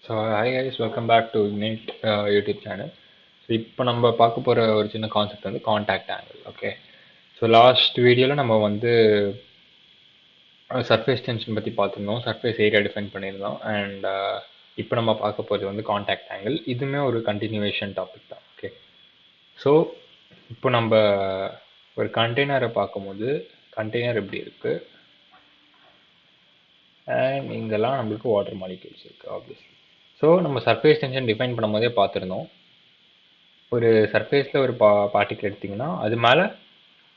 So hi guys, welcome back to Ignite YouTube channel. So இப்போ நம்ம பார்க்க போகிற ஒரு சின்ன கான்செப்ட் வந்து contact angle. Okay, so last வீடியோவில் நம்ம வந்து சர்ஃபேஸ் டென்ஷன் பற்றி பார்த்துருந்தோம், சர்ஃபேஸ் ஏரியா டிஃபைன் பண்ணியிருந்தோம். அண்ட் இப்போ நம்ம பார்க்க போகிறது வந்து காண்டாக்ட் ஆங்கிள். இதுவுமே ஒரு கண்டினியூவேஷன் டாபிக் தான். ஓகே, ஸோ இப்போ நம்ம ஒரு கண்டெய்னரை பார்க்கும்போது கண்டெய்னர் எப்படி இருக்குது, அண்ட் இங்கெல்லாம் நம்மளுக்கு வாட்டர் மாலிக்யூல்ஸ் இருக்குது ஆப்வியஸ்லி. ஸோ நம்ம சர்ஃபேஸ் டென்ஷன் டிஃபைன் பண்ணும் போதே பார்த்துருந்தோம், ஒரு சர்ஃபேஸில் ஒரு பார்ட்டிக்கல் எடுத்திங்கன்னா அது மேலே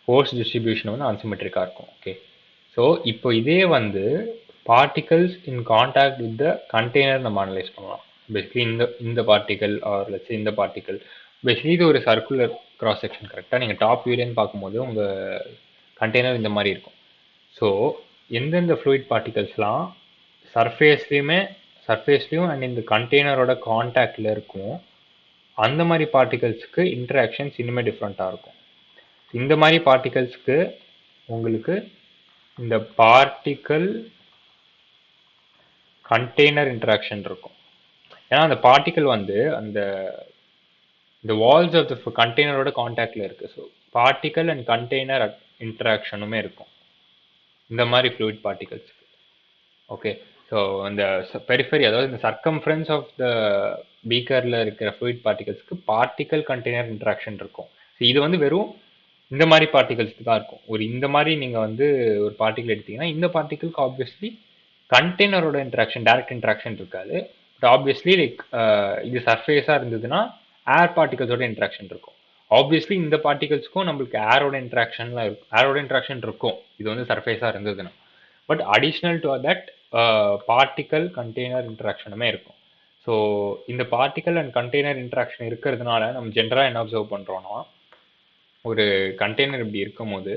ஃபோர்ஸ் டிஸ்ட்ரிபியூஷன் வந்து அன்சிமெட்ரிக்காக இருக்கும். ஓகே, ஸோ இப்போ இதே வந்து particles in contact with the container நம்ம அனலைஸ் பண்ணலாம். பேசிக்கலி இந்த பார்ட்டிக்கல் ஆர் லட்சம் இந்த பார்ட்டிக்கல், பேசிக்கலி இது ஒரு சர்க்குலர் கிராஸ் செக்ஷன். கரெக்டாக நீங்கள் டாப் வியூலேன்னு பார்க்கும்போது உங்கள் கண்டெய்னர் இந்த மாதிரி இருக்கும். ஸோ எந்தெந்த ஃப்ளூயிட் பார்ட்டிகல்ஸ்லாம் சர்ஃபேஸ்லேயும் அண்ட் இந்த கண்டெய்னரோட கான்டாக்டில் இருக்கும், அந்த மாதிரி பார்ட்டிகல்ஸுக்கு இன்டராக்ஷன்ஸ் இன்னுமே டிஃப்ரெண்ட்டாக இருக்கும். இந்த மாதிரி பார்ட்டிகல்ஸ்க்கு உங்களுக்கு இந்த பார்ட்டிக்கல் கண்டெய்னர் இன்டராக்ஷன் இருக்கும். ஏன்னா அந்த பார்ட்டிக்கல் வந்து இந்த வால்ஸ் ஆஃப் த கண்டெய்னரோட கான்டாக்டில் இருக்குது. ஸோ பார்ட்டிக்கல் அண்ட் கண்டெய்னர் இன்டராக்ஷனுமே இருக்கும் இந்த மாதிரி ஃப்ளூயிட் பார்ட்டிகல்ஸுக்கு. ஓகே, ஸோ இந்த பெரிஃபரி, அதாவது இந்த சர்க்கம்ஃபரன்ஸ் ஆஃப் த பீக்கரில் இருக்கிற ஃப்ளூயிட் பார்ட்டிகல்ஸ்க்கு பார்ட்டிக்கல் கண்டெய்னர் இன்ட்ராக்ஷன் இருக்கும். ஸோ இது வந்து வெறும் இந்த மாதிரி பார்ட்டிகல்ஸ்க்கு தான் இருக்கும். இந்த மாதிரி நீங்கள் வந்து ஒரு பார்ட்டிகல் எடுத்தீங்கன்னா இந்த பார்ட்டிகலுக்கு ஆப்வியஸ்லி கண்டெய்னரோட இன்ட்ராக்ஷன், டைரக்ட் இன்ட்ராக்ஷன் இருக்காது. பட் ஆப்வியஸ்லி லைக் இது சர்ஃபேஸாக இருந்ததுன்னா ஏர் பார்ட்டிகல்ஸோட இன்ட்ராக்ஷன் இருக்கும். ஆப்வியஸ்லி இந்த பார்ட்டிகல்ஸ்க்கும் நம்மளுக்கு ஏரோட இன்ட்ராக்ஷன் இருக்கும், இது வந்து சர்ஃபேஸாக இருந்ததுன்னா. But additional to that particle container இன்ட்ராக்ஷனுமே இருக்கும். ஸோ இந்த பார்ட்டிக்கல் அண்ட் கண்டெய்னர் இன்ட்ராக்ஷன் இருக்கிறதுனால நம்ம ஜென்ரலாக என்ன அப்சர்வ் பண்ணுறோன்னா, ஒரு கண்டெய்னர் இப்படி இருக்கும் போது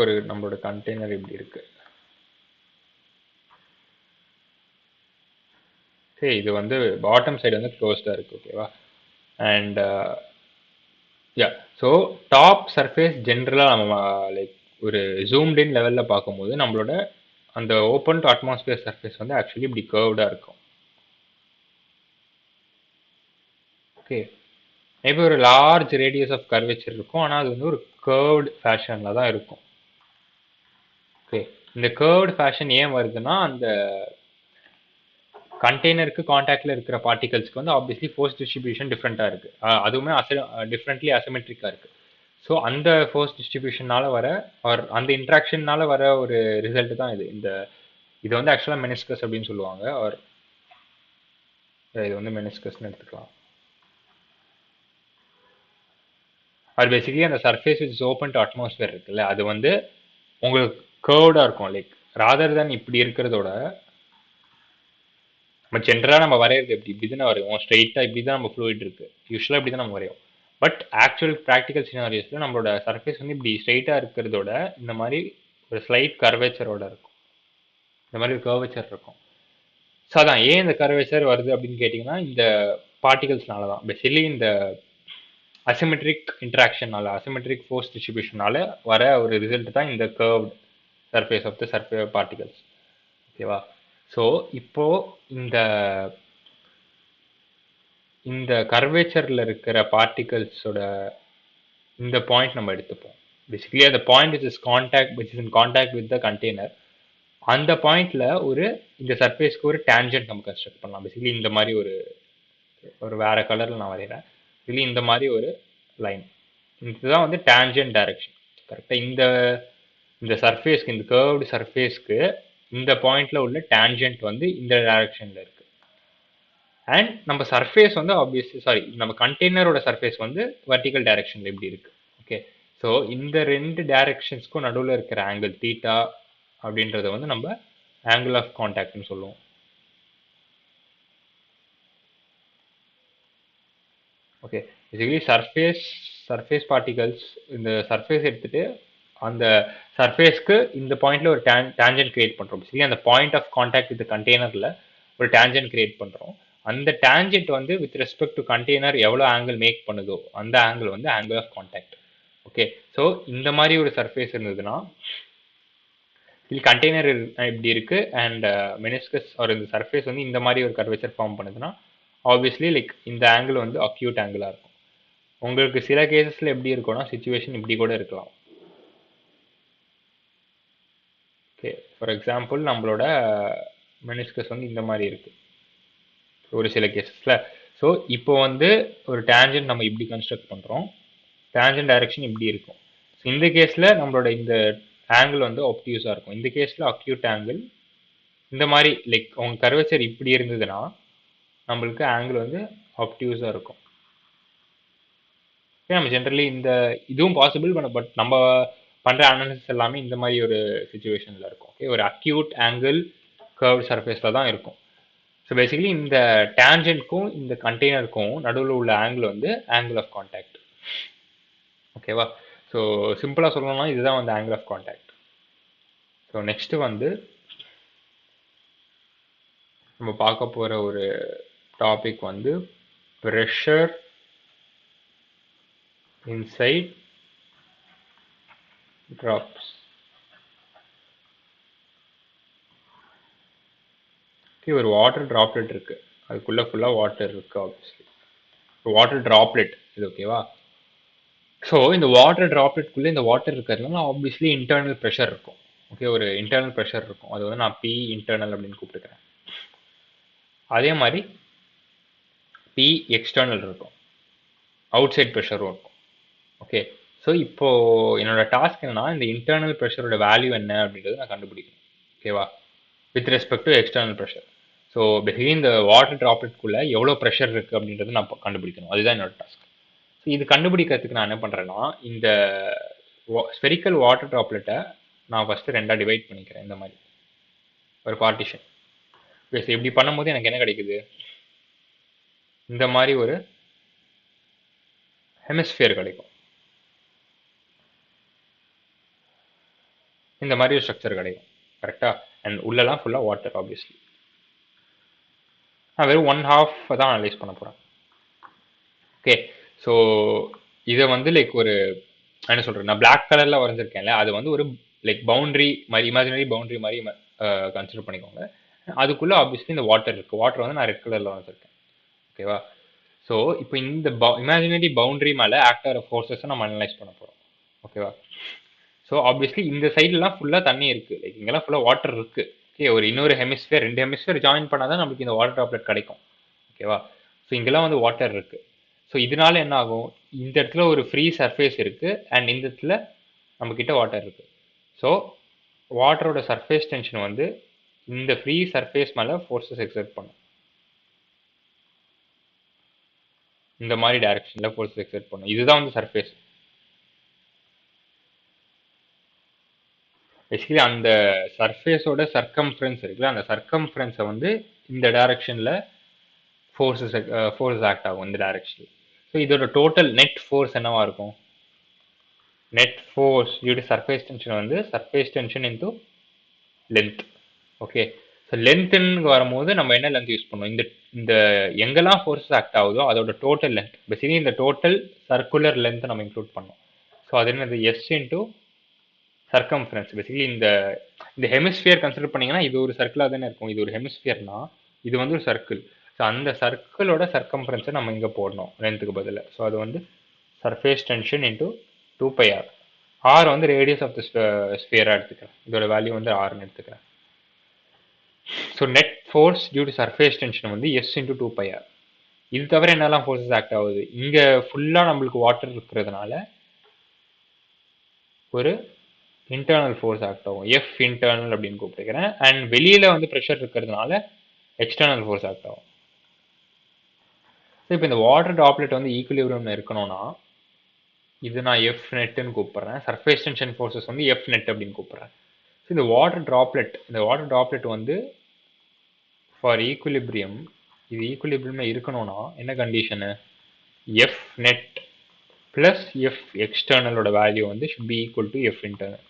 ஒரு நம்மளோட கண்டெய்னர் இப்படி இருக்கு. சரி, இது வந்து பாட்டம் சைடு வந்து க்ளோஸ்டாக இருக்குது. ஓகேவா, அண்ட் ஸோ டாப் சர்ஃபேஸ் ஜென்ரலாக நம்ம லைக் ஒரு ஜூம்ட் இன் லெவலில் பார்க்கும்போது நம்மளோட அந்த ஓப்பன் டு அட்மாஸ்பியர் சர்ஃபேஸ் வந்து ஆக்சுவலி இப்படி கர்வ்டாக இருக்கும். ஓகே, மேபி ஒரு லார்ஜ் ரேடியஸ் ஆஃப் கர்வேச்சர் இருக்கும், ஆனால் அது வந்து ஒரு கர்வ்டு ஃபேஷனில் தான் இருக்கும். ஓகே, இந்த கர்வ்டு ஃபேஷன் ஏன் வருதுன்னா, அந்த கண்டெய்னருக்கு கான்டாக்டில் இருக்கிற பார்ட்டிகல்ஸ்க்கு வந்து ஆப்வியஸ்லி ஃபோர்ஸ் டிஸ்ட்ரிபியூஷன் டிஃப்ரெண்ட்டாக இருக்குது, அதுவுமே டிஃப்ரெண்ட்லி அசிமெட்ரிக்காக இருக்குது. ஸோ அந்த ஃபோர்ஸ் டிஸ்ட்ரிபியூஷனால் வர ஆர் அந்த இன்ட்ராக்ஷனால் வர ஒரு ரிசல்ட் தான் இது வந்து ஆக்சுவலாக மெனிஸ்கஸ் அப்படின்னு சொல்லுவாங்க, ஆர் இது வந்து மெனிஸ்கஸ்ன்னு எடுத்துக்கலாம். அது பேசிக்கலி அந்த surface which is open to atmosphere இருக்குல்ல, அது வந்து உங்களுக்கு கர்வ்டாக இருக்கும். லைக் ராதர் தேன் இப்படி இருக்கிறதோட நம்ம ஜென்ரலாக நம்ம வரையிறது இப்படி தானே வரையும், ஸ்ட்ரெயிட்டாக இப்படி தான் நம்ம ஃப்ளூயிட் இருக்குது, யூஸ்வலாக இப்படி தான் நம்ம வரையும். பட் ஆக்சுவல் ப்ராக்டிக்கல் சினாரியோஸில் நம்மளோட சர்ஃபேஸ் வந்து இப்படி ஸ்ட்ரெயிட்டாக இருக்கிறதோட இந்த மாதிரி ஒரு ஸ்லைட் கர்வேச்சரோட இருக்கும், இந்த மாதிரி ஒரு கர்வேச்சர் இருக்கும். ஸோ அதான் ஏன் இந்த கர்வேச்சர் வருது அப்படின்னு கேட்டிங்கன்னா, இந்த பார்ட்டிகல்ஸ்னால தான். பேசிக்கலி இந்த அசிமெட்ரிக் இன்ட்ராக்ஷனால, அசிமெட்ரிக் ஃபோர்ஸ் டிஸ்ட்ரிபியூஷனால வர ஒரு ரிசல்ட் தான் இந்த curved surface of the surface particles. ஓகேவா, ஸோ இப்போ இந்த கர்வேச்சரில் இருக்கிற பார்ட்டிகல்ஸோட இந்த பாயிண்ட் நம்ம எடுத்துப்போம். பேசிக்கலி அந்த point which is in contact with the container, அந்த பாயிண்ட்ல இந்த சர்ஃபேஸ்க்கு ஒரு டேஞ்சன்ட் நம்ம கன்ஸ்ட்ரக்ட் பண்ணலாம். பேசிக்கலி இந்த மாதிரி ஒரு வேற கலர்ல நான் வரைகிறேன். இதுல இந்த மாதிரி ஒரு லைன், இதுதான் வந்து டேஞ்சன்ட் டைரக்ஷன். கரெக்டாக இந்த சர்ஃபேஸ்க்கு, இந்த கர்வ்டு சர்ஃபேஸ்க்கு இந்த பாயிண்ட்ல உள்ள டேஞ்சன்ட் வந்து இந்த டைரக்ஷன்ல இருக்கு. அண்ட் நம்ம சர்ஃபேஸ் வந்து நம்ம கண்டெய்னரோட சர்ஃபேஸ் வந்து வெர்டிக்கல் டைரக்ஷன்ல இப்படி இருக்கு. ஓகே, ஸோ இந்த ரெண்டு டைரக்ஷன்ஸ்க்கும் நடுவில் இருக்கிற ஆங்கிள் தீட்டா அப்படின்றத வந்து நம்ம ஆங்கிள் ஆஃப் கான்டாக்ட்னு சொல்லுவோம். ஓகே, பேசிக்கலி சர்ஃபேஸ் பார்ட்டிகல்ஸ் இந்த சர்ஃபேஸ் எடுத்துட்டு அந்த சர்ஃபேஸ்க்கு இந்த பாயிண்ட்ல ஒரு டேஞ்சன்ட் கிரியேட் பண்றோம். பேசிக்கலி அந்த பாயிண்ட் ஆஃப் கான்டாக்ட் வித் கண்டெய்னர்ல ஒரு டேஞ்சன்ட் கிரியேட் பண்றோம். அந்த டேஞ்சன்ட் வந்து வித் ரெஸ்பெக்ட் டு கண்டெய்னர் எவ்வளோ ஆங்கிள் மேக் பண்ணுதோ அந்த ஆங்கிள் வந்து angle of contact. Okay, so இந்த மாதிரி ஒரு சர்ஃபேஸ் இருந்ததுன்னா இது கண்டெய்னர் இப்படி இருக்கு அண்ட் மெனிஸ்கஸ் ஒரு இந்த சர்ஃபேஸ் வந்து இந்த மாதிரி ஒரு கர்வேச்சர் ஃபார்ம் பண்ணுதுன்னா ஆப்வியஸ்லி லைக் இந்த ஆங்கிள் வந்து அக்யூட் ஆங்கிளாக இருக்கும். உங்களுக்கு சில கேசஸில் எப்படி இருக்கும்னா சுச்சுவேஷன் இப்படி கூட இருக்கலாம். ஓகே, ஃபார் எக்ஸாம்பிள் நம்மளோட மெனிஸ்கஸ் வந்து இந்த மாதிரி இருக்கு ஒரு சில கேசஸில். ஸோ இப்போ வந்து ஒரு டேஞ்சன்ட் நம்ம இப்படி கன்ஸ்ட்ரக்ட் பண்ணுறோம், டேஞ்சன்ட் டைரக்ஷன் இப்படி இருக்கும். ஸோ இந்த கேஸில் நம்மளோட இந்த ஆங்கிள் வந்து ஒப்டியூஸாக இருக்கும். இந்த கேஸில் அக்யூட் ஆங்கிள் இந்த மாதிரி லைக் உங்க கர்வேச்சர் இப்படி இருந்ததுன்னா நம்மளுக்கு ஆங்கிள் வந்து ஆப்டியூஸாக இருக்கும். நம்ம ஜென்ரலி இந்த இதுவும் பாசிபிள் பட் நம்ம பண்ணுற அனாலிசிஸ் எல்லாமே இந்த மாதிரி ஒரு சுச்சுவேஷனில் இருக்கும். ஓகே, ஒரு அக்யூட் ஆங்கிள் கர்வ் சர்ஃபேஸில் தான் இருக்கும். ஸோ பேசிக்கலி இந்த டேஞ்சன்ட்க்கும் இந்த கண்டெய்னருக்கும் நடுவில் உள்ள ஆங்கிள் வந்து ஆங்கிள் ஆஃப் கான்டாக்ட். ஓகேவா? ஸோ சிம்பிளாக சொல்லணும்னா இதுதான் வந்து angle of contact. So next வந்து நம்ம பார்க்க போகிற ஒரு டாபிக் வந்து ப்ரெஷர் inside drops. Okay, ஒரு வாட்டர் ட்ராப்லெட் இருக்கு, அதுக்குள்ள ஃபுல்லா வாட்டர் இருக்கு. ஆப்வியஸ்லி வாட்டர் ட்ராப்லெட் இது. ஓகேவா? ஸோ இந்த வாட்டர் ட்ராப்லெட்குள்ளே இந்த வாட்டர் இருக்கிறதுனால ஆப்வியஸ்லி இன்டர்னல் ப்ரெஷர் இருக்கும். ஓகே, ஒரு இன்டர்னல் ப்ரெஷர் இருக்கும். அது வந்து நான் பி இன்டர்னல் அப்படின்னு கூப்பிட்டுக்கிறேன். அதே மாதிரி பி எக்ஸ்டர்னல் இருக்கும், அவுட் சைட் ப்ரெஷரும் இருக்கும். ஓகே, ஸோ இப்போ என்னோட டாஸ்க் என்னன்னா இந்த இன்டர்னல் ப்ரெஷரோட வேல்யூ என்ன அப்படின்றது நான் கண்டுபிடிக்கணும். ஓகேவா? With respect to external pressure. So basically இந்த வாட்டர் ட்ராப்லெட்குள்ளே எவ்வளோ ப்ரெஷர் இருக்குது அப்படின்றது நான் கண்டுபிடிக்கணும். அதுதான் என்னோட டாஸ்க். ஸோ இது கண்டுபிடிக்கிறதுக்கு நான் என்ன பண்ணுறேன்னா இந்த ஸ்பெரிக்கல் வாட்டர் ட்ராப்லெட்டை நான் ஃபஸ்ட்டு ரெண்டாக டிவைட் பண்ணிக்கிறேன். இந்த மாதிரி ஒரு பார்ட்டிஷன். ஓகே, ஸோ இப்படி பண்ணும்போது எனக்கு என்ன கிடைக்குது, இந்த மாதிரி ஒரு ஹெமிஸ்பியர் கிடைக்கும். இந்த மாதிரி ஒரு ஸ்ட்ரக்சர் கிடைக்கும். கரெக்டாக? அண்ட் உள்ளெல்லாம் ஃபுல்லாக வாட்டர். ஆப்வியஸ்லி நான் வெறும் 1/2 தான் அனலைஸ் பண்ண போகிறேன். ஓகே, ஸோ இதை வந்து லைக் ஒரு என்ன சொல்கிறேன், நான் பிளாக் கலரில் வரைஞ்சிருக்கேன்ல, அது வந்து ஒரு லைக் பவுண்ட்ரி மாதிரி, இமேஜினரி பவுண்ட்ரி மாதிரி கன்சிடர் பண்ணிக்கோங்க. அதுக்குள்ளே ஆப்வியஸ்லி இந்த வாட்டர் இருக்குது. வாட்டர் வந்து நான் ரெட் கலரில் வரைஞ்சிருக்கேன். ஓகேவா? ஸோ இப்போ இந்த இமேஜினரி பவுண்ட்ரி மேலே ஆக்ட் ஆகிற ஃபோர்ஸஸை நம்ம அனலைஸ் பண்ண போகிறோம். ஓகேவா? ஸோ ஆப்வியஸ்லி இந்த சைட்லாம் ஃபுல்லாக தண்ணி இருக்குது, லைக் இங்கெல்லாம் ஃபுல்லாக வாட்டர் இருக்குது. ஓகே, ஒரு இன்னொரு ஹெமிஸ்பியர், 2 ஹெமிஸ்பியர் ஜாயின் பண்ணால் தான் நம்மளுக்கு இந்த வாட்டர் ட்ராப்லெட் கிடைக்கும். ஓகேவா? ஸோ இங்கெல்லாம் வந்து வாட்டர் இருக்குது. ஸோ இதனால என்ன ஆகும், இந்த இடத்துல ஒரு ஃப்ரீ சர்ஃபேஸ் இருக்குது அண்ட் இந்த இடத்துல நம்மக்கிட்ட வாட்டர் இருக்குது. ஸோ வாட்டரோட சர்ஃபேஸ் டென்ஷன் வந்து இந்த ஃப்ரீ சர்ஃபேஸ் மேலே ஃபோர்ஸஸ் எக்ஸர்ட் பண்ணும். இந்த மாதிரி டைரக்ஷனில் ஃபோர்ஸஸ் எக்ஸர்ட் பண்ணும். இதுதான் வந்து சர்ஃபேஸ். பேசிக்கலி அந்த சர்ஃபேஸோட சர்க்கம்ஃபரன்ஸ் இருக்குல்ல, அந்த சர்க்கம்ஃபரன்ஸை வந்து இந்த டைரக்ஷனில் ஃபோர்ஸஸ் ஆக்ட் ஆகும் இந்த டைரக்ஷனில். ஸோ இதோட டோட்டல் நெட் ஃபோர்ஸ் என்னவா இருக்கும், net force due to surface tension வந்து surface tension into length. Okay, so லென்த்துன்னு வரும்போது நம்ம என்ன லென்த் யூஸ் பண்ணோம், இந்த இந்த எங்கெல்லாம் ஃபோர்ஸஸ் ஆக்ட் ஆகுதோ அதோட டோட்டல் லென்த். பேசிக்கலி இந்த டோட்டல் சர்க்குலர் லென்த்தை நம்ம இன்க்ளூட் பண்ணோம். ஸோ அது என்னது, எஸ் இன்டூ சர்க்கம்ஃபரன்ஸ். பேசிக்கலி இந்த ஹெமிஸ்பியர் கன்சிடர் பண்ணிங்கன்னா இது ஒரு சர்க்கிளாக தானே இருக்கும். இது ஒரு ஹெமிஸ்பியர்னா இது வந்து ஒரு சர்க்கிள். ஸோ அந்த சர்க்கிளோட சர்க்கம்ஃபரன்ஸை நம்ம இங்கே போடணும் லென்த்துக்கு பதில். ஸோ அது வந்து surface tension into 2πr. R வந்து ரேடியஸ் ஆஃப் த ஸ்பியராக எடுத்துக்கிறேன். இதோட வேல்யூ வந்து ஆர்னு எடுத்துக்கிறேன். So net force due to surface tension வந்து எஸ் இன்டூ 2πr. இது தவிர என்னெல்லாம் ஃபோர்ஸஸ் ஆக்ட் ஆகுது, இங்கே ஃபுல்லாக நம்மளுக்கு வாட்டர் இருக்கிறதுனால ஒரு இன்டர்னல் ஃபோர்ஸ் ஆக்ட் ஆகும், எஃப் இன்டர்னல் அப்படின்னு கூப்பிட்டுக்கிறேன். அண்ட் வெளியில் வந்து ப்ரெஷர் இருக்கிறதுனால எக்ஸ்டர்னல் ஃபோர்ஸ் ஆக்ட் ஆகும். ஸோ இப்போ இந்த வாட்டர் ட்ராப்லெட் வந்து ஈக்குலிபிரியம்ல இருக்கணும்னா இது நான் எஃப் நெட்டுன்னு கூப்பிட்றேன். சர்ஃபேஸ் டென்ஷன் ஃபோர்ஸஸ் வந்து எஃப் நெட் அப்படின்னு கூப்பிட்றேன். ஸோ இந்த வாட்டர் ட்ராப்லெட் வந்து ஃபார் ஈக்குலிபிரியம், இது ஈக்குலிபிரியம்ல இருக்கணும்னா என்ன condition, F net plus F எக்ஸ்டர்னலோட வேல்யூ வந்து should be equal to F internal.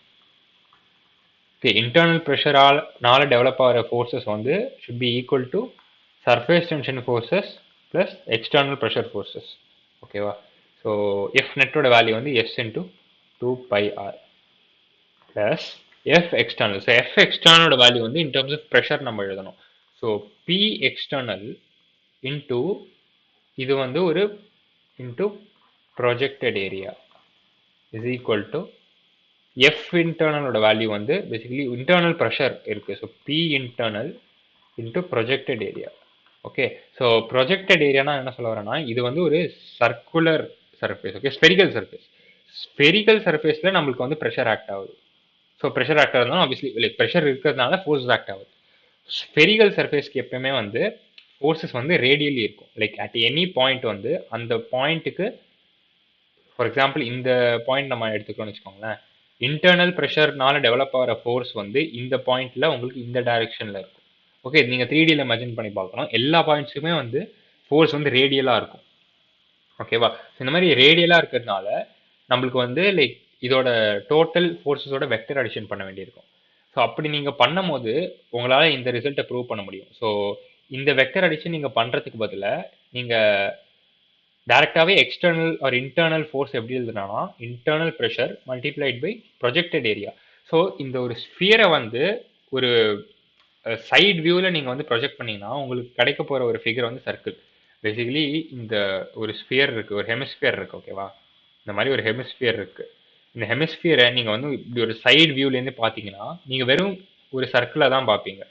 Okay, internal ப்ரெஷரால டெவலப் ஆகிற ஃபோர்ஸஸ் வந்து should be equal to surface tension forces plus external pressure forces. ஓகேவா? ஸோ எஃப் நெட்டோட வேல்யூ வந்து S into 2πr plus F external. So F எக்ஸ்டர்னலோட value வந்து இன் terms of pressure நம்ம எழுதணும். ஸோ பி எக்ஸ்டர்னல் இன்டூ இது வந்து ஒரு into projected area is equal to F இன்டர்னலோட வேல்யூ வந்து பேசிக்கலி இன்டர்னல் ப்ரெஷர் இருக்கு. So P internal into projected area. Okay, so projected ஏரியானா என்ன சொல்ல வரேன்னா, இது வந்து ஒரு circular surface. Okay, spherical surface. Spherical சர்ஃபேஸில் நம்மளுக்கு வந்து ப்ரெஷர் ஆக்ட் ஆகுது. ஸோ ப்ரெஷர் ஆக்ட் ஆகுதுனா ஆப்வியஸ்லி லைக் ப்ரெஷர் இருக்கிறதுனால ஃபோர்ஸ் ஆக்ட் ஆகுது. ஸ்பெரிக்கல் சர்ஃபேஸ்க்கு எப்பயுமே வந்து ஃபோர்ஸஸ் வந்து ரேடியலி இருக்கும். லைக் அட் எனி பாயிண்ட் வந்து அந்த பாயிண்ட்டுக்கு, ஃபார் எக்ஸாம்பிள் இந்த பாயிண்ட் நம்ம எடுத்துக்கணும்னு வச்சுக்கோங்களேன், இன்டர்னல் ப்ரெஷர்னால டெவலப் ஆகிற ஃபோர்ஸ் வந்து இந்த பாயிண்ட்ல உங்களுக்கு இந்த டைரக்ஷன்ல இருக்கும். ஓகே, நீங்க 3Dல இமேஜின் பண்ணி பார்க்கணும். எல்லா பாயிண்ட்ஸுமே வந்து ஃபோர்ஸ் வந்து ரேடியலா இருக்கும். ஓகேவா? இந்த மாதிரி ரேடியலா இருக்கிறதுனால நம்மளுக்கு வந்து லைக் இதோட டோட்டல் ஃபோர்ஸஸோட வெக்டர் அடிஷன் பண்ண வேண்டியிருக்கும். ஸோ அப்படி நீங்க பண்ணும்போது உங்களால இந்த ரிசல்ட்டை ப்ரூவ் பண்ண முடியும். ஸோ இந்த வெக்டர் அடிஷன் நீங்க பண்றதுக்கு பதிலா நீங்க டைரக்டாவே எக்ஸ்டர்னல் ஆர் இன்டர்னல் ஃபோர்ஸ் எப்படி எழுதுனா internal pressure multiplied by projected area. So இந்த ஒரு ஸ்பியரை வந்து ஒரு சைட் வியூவில் நீங்கள் வந்து ப்ரொஜெக்ட் பண்ணீங்கன்னா உங்களுக்கு கிடைக்க போகிற ஒரு ஃபிகர் வந்து சர்க்கிள். பேசிக்கலி இந்த ஒரு ஸ்பியர் இருக்குது, ஒரு ஹெமிஸ்பியர் இருக்குது. ஓகேவா? இந்த மாதிரி ஒரு ஹெமிஸ்பியர் இருக்குது. இந்த ஹெமிஸ்பியரை நீங்கள் வந்து இப்படி ஒரு சைடு வியூலேருந்து பார்த்தீங்கன்னா நீங்கள் வெறும் ஒரு சர்க்கிளை தான் பார்ப்பீங்க.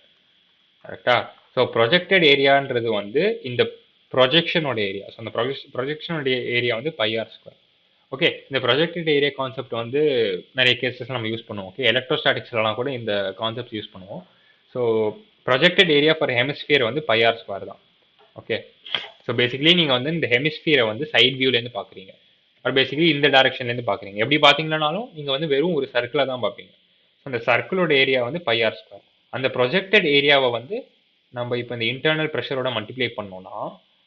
கரெக்டா? ஸோ ப்ரொஜெக்டட் ஏரியான்றது வந்து இந்த ப்ரொஜெக்ஷனோட ஏரியா. ஸோ அந்த ப்ரொஜெக்ஷனோட ஏரியா வந்து πr². ஓகே, இந்த ப்ரொஜெக்டட் ஏரியா கான்செப்ட் வந்து நிறைய கேசஸ் நம்ம யூஸ் பண்ணுவோம். ஓகே, எலக்ட்ரோஸ்டாட்டிக்ஸ்லாம் கூட இந்த கான்செப்ட் யூஸ் பண்ணுவோம். So projected area for hemisphere வந்து πr² தான். ஓகே, ஸோ பேசிக்கலி நீங்கள் வந்து இந்த ஹெமிஸ்பியரை வந்து சைட் வியூலேருந்து பார்க்குறீங்க, அது பேசிக்கலி இந்த டைரக்ஷன்லேருந்து பார்க்குறீங்க. எப்படி பார்த்தீங்கன்னாலும் நீங்கள் வந்து வெறும் ஒரு சர்க்கிளை தான் பார்ப்பீங்க. அந்த சர்க்கிளோட ஏரியா வந்து πr². அந்த ப்ரொஜெக்டட் ஏரியாவை வந்து நம்ம இப்போ இந்த இன்டர்னல் ப்ரெஷரோட மல்டிப்ளை பண்ணோம்னா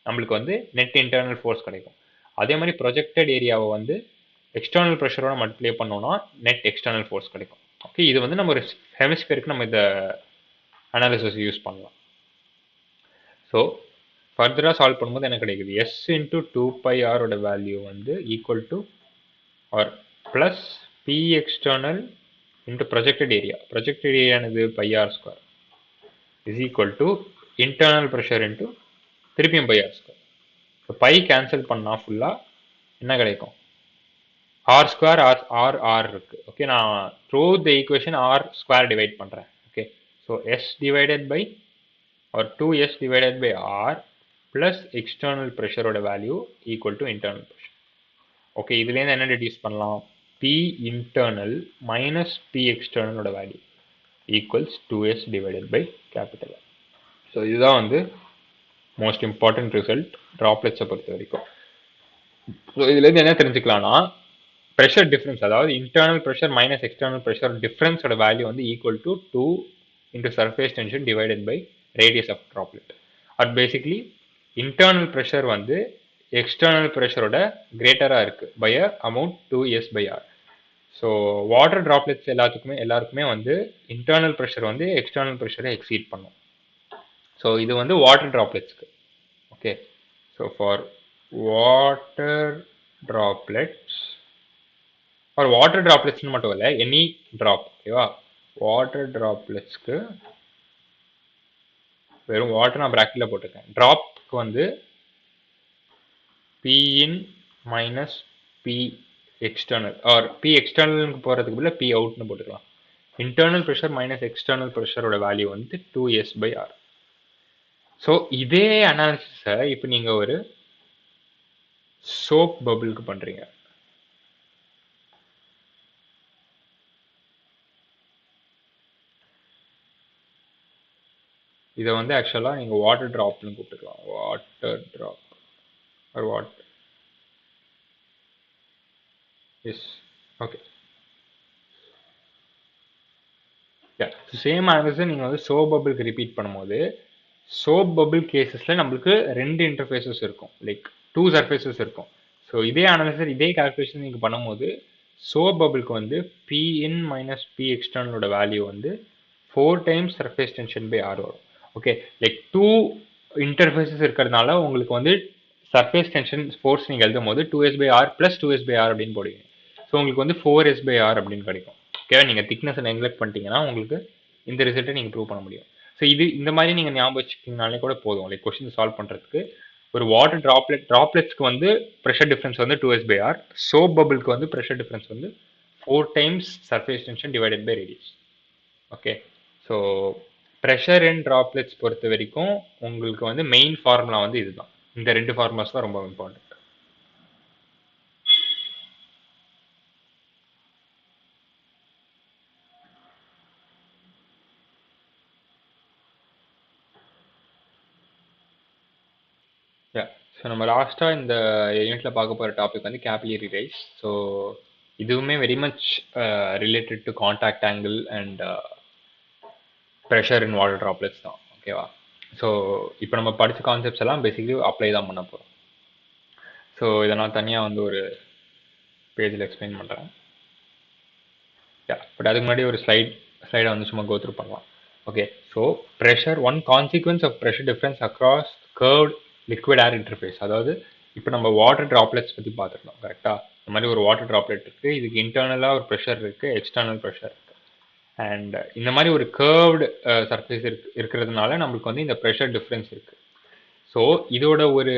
நம்மளுக்கு வந்து நெட் இன்டர்னல் ஃபோர்ஸ் கிடைக்கும். அதே மாதிரி ப்ரொஜெக்டட் ஏரியாவை வந்து எக்ஸ்டர்னல் ப்ரெஷரோட மல்டிப்ளை பண்ணோம்னா நெட் எக்ஸ்டர்னல் ஃபோர்ஸ் கிடைக்கும். ஓகே, இது வந்து நம்ம ஒரு ஹெமிஸ்பியருக்கு நம்ம இந்த அனாலிசிஸ் யூஸ் பண்ணலாம். ஸோ ஃபர்தராக சால்வ் பண்ணும்போது என்ன கிடைக்குது, எஸ் இன்டூ 2πr வேல்யூ வந்து equal to R plus P external into projected area. Projected ஏரியானது πr² is equal to internal pressure into திருப்பியும் πr². ஸோ பை கேன்சல் பண்ணால் ஃபுல்லாக என்ன கிடைக்கும், r² r இருக்கு. ஓகே, நான் through the equation r² divide பண்ணுறேன். Okay, so s divided by R 2s divided by r plus external ப்ரெஷரோட value equal to internal pressure. Okay, இதுலேருந்து என்ன டிடியூஸ் பண்ணலாம், p இன்டர்னல் மைனஸ் p எக்ஸ்டர்னலோட value equals 2s divided by capital. So இதுதான் வந்து most important result ட்ராப்லெட்ஸை பொறுத்த வரைக்கும். So இதுலேருந்து என்ன தெரிஞ்சுக்கலாம்னா ப்ரெஷர் டிஃப்ரென்ஸ், அதாவது internal pressure minus external pressure டிஃப்ரென்ஸோட வேல்யூ வந்து equal to 2 into surface tension divided by radius of droplet. அது பேசிக்லி இன்டர்னல் ப்ரெஷர் வந்து எக்ஸ்டர்னல் ப்ரெஷரோட கிரேட்டராக இருக்குது by a amount 2s/r. So water droplets எல்லாருக்குமே வந்து இன்டர்னல் ப்ரெஷர் வந்து எக்ஸ்டர்னல் ப்ரெஷரை எக்ஸீட் பண்ணும். ஸோ இது வந்து வாட்டர் ட்ராப்லெட்ஸ்க்கு. Okay, so for water droplets or water ட்ராப்லெட்ஸ்னு மட்டும் இல்லை, எனி ட்ராப். ஓகேவா, வாட்டர் ட்ராப்லெட்ஸ்க்கு வெறும் வாட்டர் நான் ப்ராக்கெட்டில் போட்டிருக்கேன். ட்ராப்க்கு வந்து P in minus P external or P எக்ஸ்டர்னலுக்கு போகிறதுக்கு பதிலாக பி அவுட்னு போட்டுக்கலாம். இன்டர்னல் ப்ரெஷர் மைனஸ் எக்ஸ்டர்னல் ப்ரெஷரோட வேல்யூ வந்து 2s/r. ஸோ இதே அனாலிசிஸை இப்போ நீங்கள் ஒரு சோப் பபிளுக்கு பண்ணுறீங்க. இதை வந்து ஆக்சுவலாக நீங்கள் வாட்டர் ட்ராப்னு கூப்பிட்டுக்கலாம். Water drop or water S. Okay, same அனாலிசிஸை நீங்கள் வந்து சோப் பபிளுக்கு ரிப்பீட் பண்ணும்போது சோப் பபிள் கேசஸில் நம்மளுக்கு 2 இன்டர்ஃபேஸஸ் இருக்கும், லைக் 2 சர்ஃபேஸஸ் இருக்கும். ஸோ இதே அனாலிசிஸ் இதே கால்குலேஷன் நீங்கள் பண்ணும்போது சோப் பபிளுக்கு வந்து பிஇன் மைனஸ் பி எக்ஸ்டர்னலோட வேல்யூ வந்து 4 times surface tension by R வரும். ஓகே, லைக் 2 இன்டர்ஃபேஸஸ் இருக்கிறதுனால உங்களுக்கு வந்து சர்ஃபேஸ் டென்ஷன் ஃபோர்ஸ் நீங்கள் எழுதும் போது 2s/r ப்ளஸ் 2s/r அப்படின்னு போடுவீங்க. ஸோ உங்களுக்கு வந்து 4s/r அப்படின்னு கிடைக்கும். ஓகேவா? நீங்கள் திக்னஸை நெக்லெக்ட் பண்ணிட்டீங்கன்னா உங்களுக்கு இந்த ரிசல்ட்டை நீங்கள் ப்ரூவ் பண்ண முடியும். ஸோ இது இந்த மாதிரி நீங்கள் ஞாபகம் வச்சுக்கிங்கனாலே கூட போதும், லைக் கொஸ்டின் சால்வ் பண்ணுறதுக்கு. ஒரு வாட்டர் ட்ராப்லெட்ஸ்க்கு வந்து ப்ரெஷர் டிஃபரன்ஸ் வந்து 2s/r. சோப் பபிளுக்கு வந்து ப்ரெஷர் டிஃபரன்ஸ் வந்து 4 times surface tension divided by radius. Okay, so pressure and droplets பொறுத்த வரைக்கும் உங்களுக்கு வந்து மெயின் ஃபார்முலா வந்து இதுதான். இந்த 2 ஃபார்முலாஸ் தான் ரொம்ப இம்பார்ட்டன்ட். ஸோ நம்ம லாஸ்ட்டாக இந்த யூனிட்ல பார்க்க போகிற டாபிக் வந்து கேபிலரி ரைஸ். ஸோ இதுவுமே very much related to contact angle and pressure in water droplets தான். ஓகேவா? ஸோ இப்போ நம்ம படித்த கான்செப்ட்ஸ் எல்லாம் பேசிக்கலி அப்ளை தான் பண்ண போகிறோம். ஸோ இதை நான் தனியாக வந்து ஒரு பேஜில் எக்ஸ்பிளைன் பண்ணுறேன். பட் அதுக்கு முன்னாடி ஒரு ஸ்லைடை வந்து சும்மா கோ த்ரூ பண்ணலாம். Okay, so pressure one consequences of pressure difference across curved liquid air interface. அதாவது இப்போ நம்ம வாட்டர் ட்ராப்லெட்ஸ் பற்றி பார்த்துருந்தோம் கரெக்டாக. இந்த மாதிரி ஒரு வாட்டர் ட்ராப்லெட் இருக்குது, இதுக்கு இன்டர்னலாக ஒரு ப்ரெஷர் இருக்குது, எக்ஸ்டர்னல் ப்ரெஷர் இருக்குது. அண்ட் இந்த மாதிரி ஒரு கர்வ்டு சர்ஃபேஸ் இருக்கிறதுனால நம்மளுக்கு வந்து இந்த ப்ரெஷர் டிஃப்ரென்ஸ் இருக்குது. ஸோ இதோட ஒரு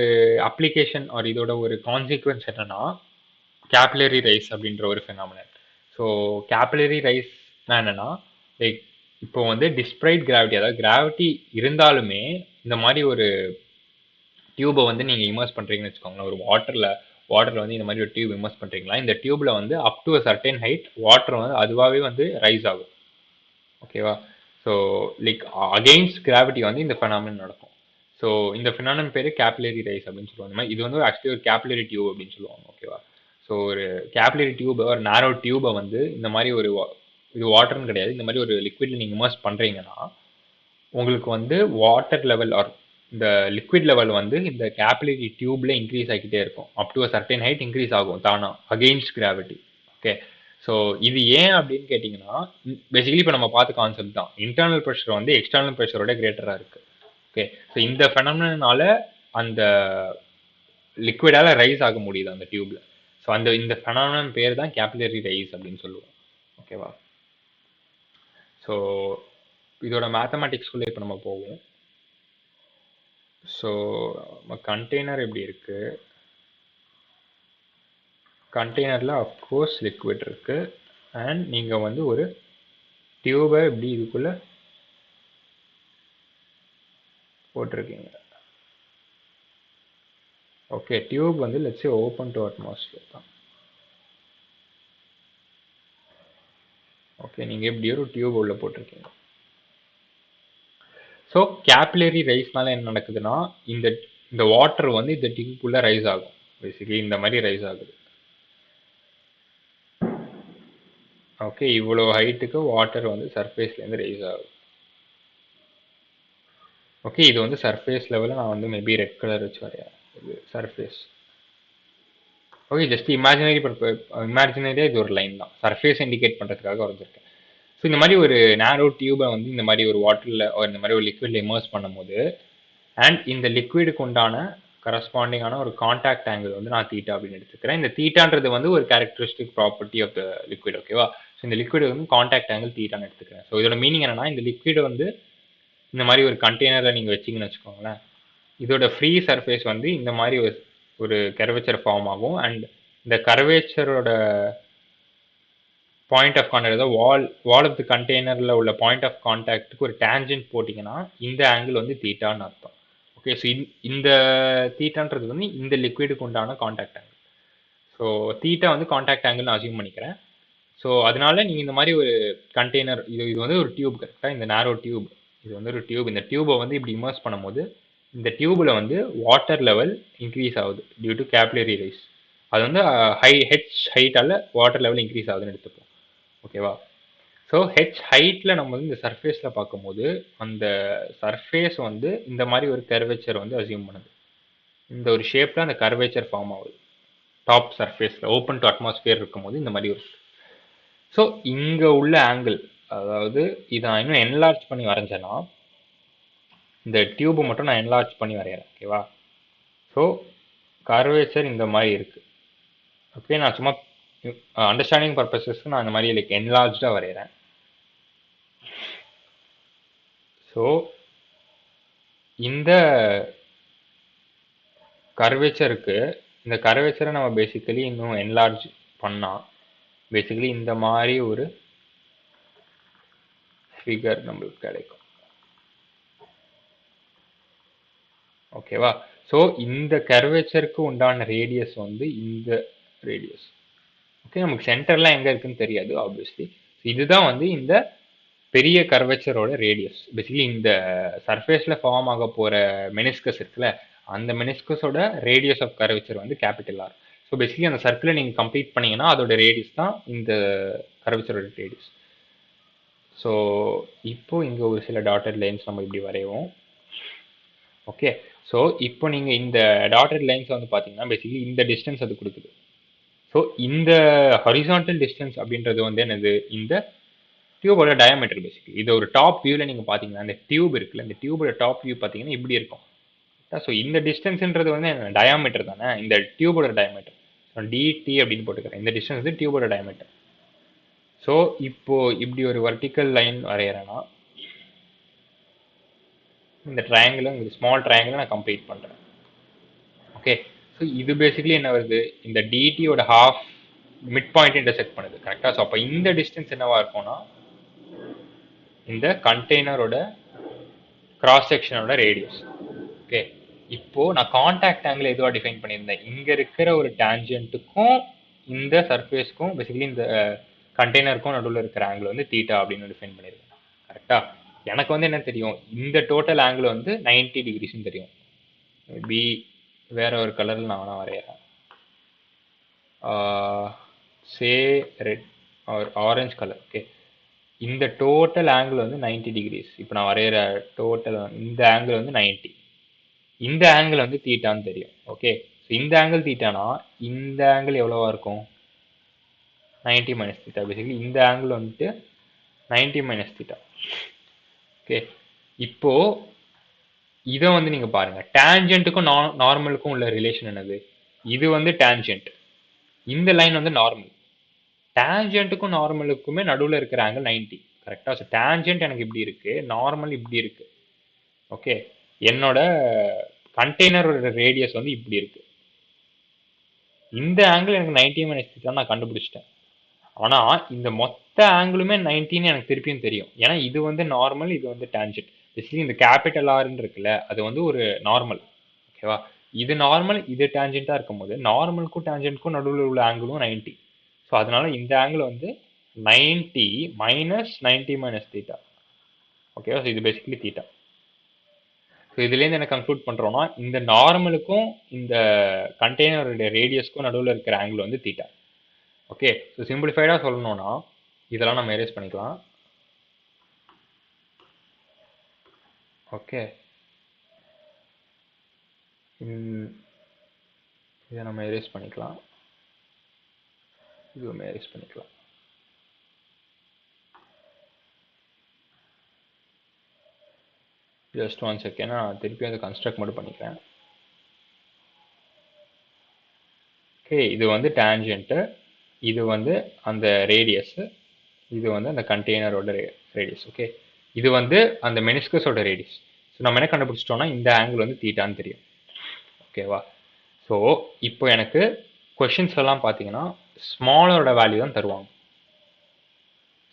அப்ளிகேஷன் ஆர் இதோட ஒரு கான்சிக்வன்ஸ் என்னன்னா கேபிலரி ரைஸ் அப்படின்ற ஒரு ஃபினாமினன். ஸோ கேபிலரி ரைஸ்னா என்னன்னா, லைக் இப்போ வந்து டிஸ்பிரைட் கிராவிட்டி, அதாவது கிராவிட்டி இருந்தாலுமே இந்த மாதிரி ஒரு டியூபை வந்து நீங்கள் இமர்ஸ் பண்ணுறீங்கன்னு வச்சுக்கோங்களேன். ஒரு வாட்டரில் வந்து இந்த மாதிரி ஒரு டியூப் இமர்ஸ் பண்ணுறீங்களா, இந்த டியூப்பில் வந்து up to a certain height water வந்து அதுவாகவே வந்து ரைஸ் ஆகும். ஓகேவா? ஸோ லைக் அகெயின்ஸ்ட் கிராவிட்டி வந்து இந்த ஃபினாமினன் நடக்கும். ஸோ இந்த ஃபினாமினன் பேர் கேபிலரி ரைஸ் அப்படின்னு சொல்லுவாங்க. இது வந்து ஆக்சுவலி ஒரு கேபிலரி டியூப் அப்படின்னு சொல்லுவாங்க. ஓகேவா? ஸோ ஒரு கேபிலரி டியூபை, ஒரு நேரோ டியூபை வந்து இந்த மாதிரி ஒரு இது வாட்டர்னு கிடையாது, இந்த மாதிரி ஒரு லிக்விட்ல நீங்கள் இமர்ஸ் பண்ணுறீங்கன்னா உங்களுக்கு வந்து வாட்டர் லெவல் ஆர் இந்த லிக்விட் லெவல் வந்து இந்த கேபிலரி டியூப்ல இன்க்ரீஸ் ஆகிக்கிட்டே இருக்கும். Up to a certain height increase ஆகும் தானா அகெயின்ஸ்ட் கிராவிட்டி. ஓகே, ஸோ இது ஏன் அப்படின்னு கேட்டிங்கன்னா, பேசிக்கலி இப்போ நம்ம பார்த்த கான்செப்ட் தான். இன்டர்னல் ப்ரெஷர் வந்து எக்ஸ்டர்னல் ப்ரெஷரோட கிரேட்டராக இருக்குது. ஓகே, ஸோ இந்த ஃபெனோமெனால அந்த லிக்விடால ரைஸ் ஆக முடியுது அந்த டியூப்ல. ஸோ இந்த ஃபெனாமினன் பேர் தான் கேபிலரி ரைஸ் அப்படின்னு சொல்லுவோம். ஓகேவா? ஸோ இதோட மேத்தமேட்டிக்ஸ்குள்ளே இப்போ நம்ம போவோம். ஸோ நம்ம கண்டெய்னர் எப்படி இருக்கு, கண்டெய்னரில் அஃப்கோர்ஸ் லிக்விட் இருக்கு அண்ட் நீங்கள் வந்து ஒரு டியூபை இப்படி இதுக்குள்ள போட்டிருக்கீங்க. ஓகே, டியூப் வந்து let's say open to atmosphere தான். ஓகே, நீங்கள் எப்படி ஒரு டியூப் உள்ள போட்டிருக்கீங்க. ஸோ கேபிலரி ரைஸ்னால என்ன நடக்குதுன்னா, இந்த வாட்டர் வந்து இந்த டியூப்குள்ள ரைஸ் ஆகும். பேசிக்கலி இந்த மாதிரி ரைஸ் ஆகுது. ஓகே, இவ்வளோ ஹைட்டுக்கு வாட்டர் வந்து சர்ஃபேஸ்லேருந்து ரைஸ் ஆகுது. ஓகே, இது வந்து சர்ஃபேஸ் லெவலில் நான் வந்து மேபி ரெட் கலர் வச்சு வரையறேன். இது சர்ஃபேஸ். ஓகே, ஜஸ்ட் இமேஜினரியாக இது ஒரு லைன் தான், சர்ஃபேஸ் இண்டிகேட் பண்ணுறதுக்காக வரைஞ்சிருக்கேன். ஸோ இந்த மாதிரி ஒரு நேரோ டியூபை வந்து இந்த மாதிரி ஒரு வாட்டரில் இந்த மாதிரி ஒரு லிக்விட்ல இமர்ஸ் பண்ணும்போது அண்ட் இந்த லிக்விடுக்கு உண்டான கரஸ்பாண்டிங்கான ஒரு காண்டாக்ட் ஆங்கிள் வந்து நான் தீட்டா அப்படின்னு எடுத்துக்கிறேன். இந்த தீட்டான்றது வந்து ஒரு characteristic property of the liquid. ஓகேவா? ஸோ இந்த லிக்விட் வந்து காண்டாக்ட் ஆங்கிள் தீட்டான்னு எடுத்துக்கிறேன். ஸோ இதோட மீனிங் என்னன்னா, இந்த லிக்விட் வந்து இந்த மாதிரி ஒரு கண்டெய்னரில் நீங்கள் வச்சிங்கன்னு வச்சுக்கோங்களேன், இதோட ஃப்ரீ சர்ஃபேஸ் வந்து இந்த மாதிரி ஒரு கர்வேச்சர் ஃபார்ம் ஆகும் அண்ட் இந்த கர்வேச்சரோட பாயிண்ட் ஆஃப் கான்டாக்ட், அதாவது வால் ஆஃப் தி கண்டெய்னரில் உள்ள பாயிண்ட் ஆஃப் கான்டாக்டுக்கு ஒரு டேஞ்சன்ட் போட்டிங்கன்னா இந்த ஆங்கிள் வந்து தீட்டான்னு அர்த்தம். ஓகே, ஸோ இந்த தீட்டான்றது வந்து இந்த லிக்விடுக்கு உண்டான காண்டாக்ட் ஆங்கிள். ஸோ தீட்டா வந்து காண்டாக்ட் ஆங்கிள் நான் அசியூம் பண்ணிக்கிறேன். ஸோ அதனால நீங்கள் இந்த மாதிரி ஒரு கண்டெய்னர், இது வந்து ஒரு டியூப் கரெக்டாக, இந்த நேரோ டியூப், இது வந்து ஒரு டியூப். இந்த டியூபை வந்து இப்படி இமர்ஸ் பண்ணும்போது இந்த டியூபில் வந்து வாட்டர் லெவல் இன்க்ரீஸ் ஆகுது டியூ டு கேபிலரி ரைஸ். அது வந்து ஹைட்டால் வாட்டர் லெவல் இன்க்ரீஸ் ஆகுதுன்னு எடுத்துப்போம். ஓகேவா? ஸோ ஹைட்டில் நம்ம வந்து இந்த சர்ஃபேஸில் பார்க்கும்போது அந்த சர்ஃபேஸ் வந்து இந்த மாதிரி ஒரு கர்வேச்சர் வந்து அசியூம் பண்ணுது. இந்த ஒரு ஷேப்பில் அந்த கர்வேச்சர் ஃபார்ம் ஆகுது டாப் சர்ஃபேஸில் ஓப்பன் டு அட்மாஸ்பியர் இருக்கும்போது இந்த மாதிரி ஒரு. ஸோ இங்கே உள்ள ஆங்கிள், அதாவது இதை நான் இன்னும் என்லார்ஜ் பண்ணி வரைஞ்சேன்னா, இந்த டியூபை மட்டும் நான் என்லார்ஜ் பண்ணி வரைகிறேன். ஓகேவா? ஸோ கர்வேச்சர் இந்த மாதிரி இருக்குது. ஓகே, நான் சும்மா அண்டர்ஸ்டாண்டிங் பர்பஸஸ்க்கு நான் அந்த மாதிரி லைக் என்லார்ஜாக வரைகிறேன். ஸோ இந்த கர்வேச்சருக்கு இந்த கர்வேச்சரை நம்ம பேசிக்கலி இன்னும் என்லார்ஜ் பண்ணால் பேசிக்கலி இந்த மாதிரி ஒரு ஃபிகர் நம்மளுக்கு கிடைக்கும். ஓகேவா? ஸோ இந்த கர்வேச்சருக்கு உண்டான ரேடியஸ் வந்து இந்த ரேடியஸ். ஓகே, நமக்கு சென்டர்லாம் எங்கே இருக்குன்னு தெரியாது ஆப்வியஸ்லி. இதுதான் வந்து இந்த பெரிய கர்வேச்சரோட ரேடியஸ். பேசிக்கலி இந்த சர்ஃபேஸில் ஃபார்ம் ஆக போகிற மெனிஸ்கஸ் இருக்குல்ல, அந்த மெனிஸ்கஸோட ரேடியஸ் ஆஃப் கர்வேச்சர் வந்து கேபிட்டல் ஆர். ஸோ பேசிக்கலி அந்த சர்க்கிளை நீங்கள் கம்ப்ளீட் பண்ணீங்கன்னா அதோட ரேடியஸ் தான் இந்த கர்வேச்சரோட ரேடியஸ். ஸோ இப்போ இங்கே ஒரு சில டாட்டட் லைன்ஸ் நம்ம இப்படி வரைவோம். ஓகே, ஸோ இப்போ நீங்கள் இந்த டாட்டட் லைன்ஸ் வந்து பார்த்தீங்கன்னா பேசிக்கலி இந்த டிஸ்டன்ஸ் அது கொடுக்குது. ஸோ இந்த ஹரிசான்டல் டிஸ்டன்ஸ் அப்படின்றது வந்து என்னது, இந்த டியூபோட டயாமீட்டர். பேசிக்கலி இது ஒரு டாப் வியூவில் நீங்கள் பார்த்தீங்கன்னா இந்த டியூப் இருக்குல்ல, இந்த டியூபோட டாப் வியூ பார்த்தீங்கன்னா இப்படி இருக்கும். ஸோ இந்த டிஸ்டன்ஸ்ன்றது வந்து டயாமீட்டர் தானே, இந்த டியூபோட டயாமீட்டர். ஸோ டிடி அப்படின்னு போட்டுக்கிறேன். இந்த டிஸ்டன்ஸ் வந்து டியூபோட டயாமீட்டர். ஸோ இப்போ இப்படி ஒரு வெர்டிக்கல் லைன் வரைகிறேன்னா இந்த ட்ரையாங்கிள், இந்த ஸ்மால் ட்ரையாங்கிளை நான் கம்ப்ளீட் பண்ணுறேன். ஓகே, ஸோ இது பேசிக்கலி என்ன வருது, இந்த டிடியோட ஹாஃப் மிட் பாயிண்ட் இன்டர்செக்ட் பண்ணுது கரெக்டாக. ஸோ அப்போ இந்த டிஸ்டன்ஸ் என்னவா இருக்கும்னா இந்த கண்டெய்னரோட கிராஸ் செக்ஷனோட ரேடியஸ். ஓகே, இப்போ நான் கான்டாக்ட் ஆங்கிள் எதுவாக டிஃபைன் பண்ணியிருந்தேன், இங்கே இருக்கிற ஒரு டேஞ்சென்ட்டுக்கும் இந்த சர்ஃபேஸ்க்கும் பேசிக்கலி இந்த கண்டெய்னருக்கும் நடுவில் இருக்கிற ஆங்கிள் வந்து தீட்டா அப்படின்னு டிஃபைன் பண்ணியிருக்கேன் கரெக்டா. எனக்கு வந்து என்ன தெரியும், இந்த டோட்டல் ஆங்கிள் வந்து 90 டிகிரிஸ்ன்னு தெரியும். மேபி வேற ஒரு கலரில் நான் வேணா வரைகிறேன். Say red or orange colour. Okay, இந்த டோட்டல் ஆங்கிள் வந்து 90 டிகிரிஸ். இப்போ நான் வரைகிற டோட்டல் இந்த ஆங்கிள் வந்து 90. இந்த ஆங்கிள் வந்து தீட்டான்னு தெரியும். ஓகே, ஸோ இந்த ஆங்கிள் தீட்டானா இந்த ஆங்கிள் எவ்வளோவா இருக்கும், 90 மைனஸ் தீட்டா. பேசிக்கலி இந்த ஆங்கிள் வந்துட்டு 90 மைனஸ் தீட்டா. ஓகே, இப்போ இதை வந்து நீங்கள் பாருங்கள், டேஞ்சென்ட்டுக்கும் நார்மலுக்கும் உள்ள ரிலேஷன் என்னது, இது வந்து டேஞ்சென்ட், இந்த லைன் வந்து நார்மல். டேஞ்சென்ட்டுக்கும் நார்மலுக்குமே நடுவில் இருக்கிற ஆங்கிள் 90 கரெக்டாக. ஸோ டேஞ்சென்ட் எனக்கு இப்படி இருக்கு, நார்மல் இப்படி இருக்கு. ஓகே, என்னோட கண்டெய்னரோட ரேடியஸ் வந்து இப்படி இருக்கு. இந்த ஆங்கிள் எனக்கு 90 மைனஸ் தீட்டா நான் கண்டுபிடிச்சிட்டேன். ஆனால் இந்த மொத்த ஆங்கிளுமே 90ன்னு எனக்கு திருப்பியும் தெரியும். ஏன்னா இது வந்து நார்மல், இது வந்து டேஞ்சென்ட். பேசிக்கலி இந்த கேபிட்டல் ஆர்ன்னு இருக்குல்ல, அது வந்து ஒரு நார்மல். ஓகேவா, இது நார்மல், இது டேஞ்சென்ட்டாக இருக்கும் போது நார்மலுக்கும் டேஞ்சென்ட்க்கும் நடுவில் உள்ள ஆங்கிளும் 90. ஸோ அதனால இந்த ஆங்கிள் வந்து 90 மைனஸ் 90 மைனஸ் தீட்டா. ஓகேவா, ஸோ இது பேசிக்கலி தீட்டா. ஸோ இதுலேருந்து என்ன கன்க்ளூட் பண்ணுறோம்னா இந்த நார்மலுக்கும் இந்த கண்டெய்னருடைய ரேடியஸ்க்கும் நடுவில் இருக்கிற ஆங்கிள் வந்து தீட்டா. ஓகே, ஸோ சிம்பிளிஃபைடாக சொல்லணும்னா இதெல்லாம் நம்ம எரேஸ் பண்ணிக்கலாம். ஓகே, இதை நம்ம எரேஸ் பண்ணிக்கலாம், இதுவுமே எரேஸ் பண்ணிக்கலாம். ஜஸ்ட் ஒன் செகண்ட், நான் திருப்பி அதை கன்ஸ்ட்ரக்ட் மட்டும் பண்ணிக்கிறேன். ஓகே, இது வந்து டேஞ்சென்ட்டு, இது வந்து அந்த ரேடியஸ், இது வந்து அந்த கண்டெய்னரோட ரேடியஸ். ஓகே, இது வந்து அந்த மெனிஸ்கஸோட ரேடியஸ். ஸோ நம்ம என்ன கண்டுபிடிச்சிட்டோம்னா இந்த ஆங்கிள் வந்து தீட்டான்னு தெரியும். ஓகேவா, ஸோ இப்போ எனக்கு கொஷின்ஸ் எல்லாம் பார்த்தீங்கன்னா ஸ்மாலரோட வேல்யூ தான் தருவாங்க.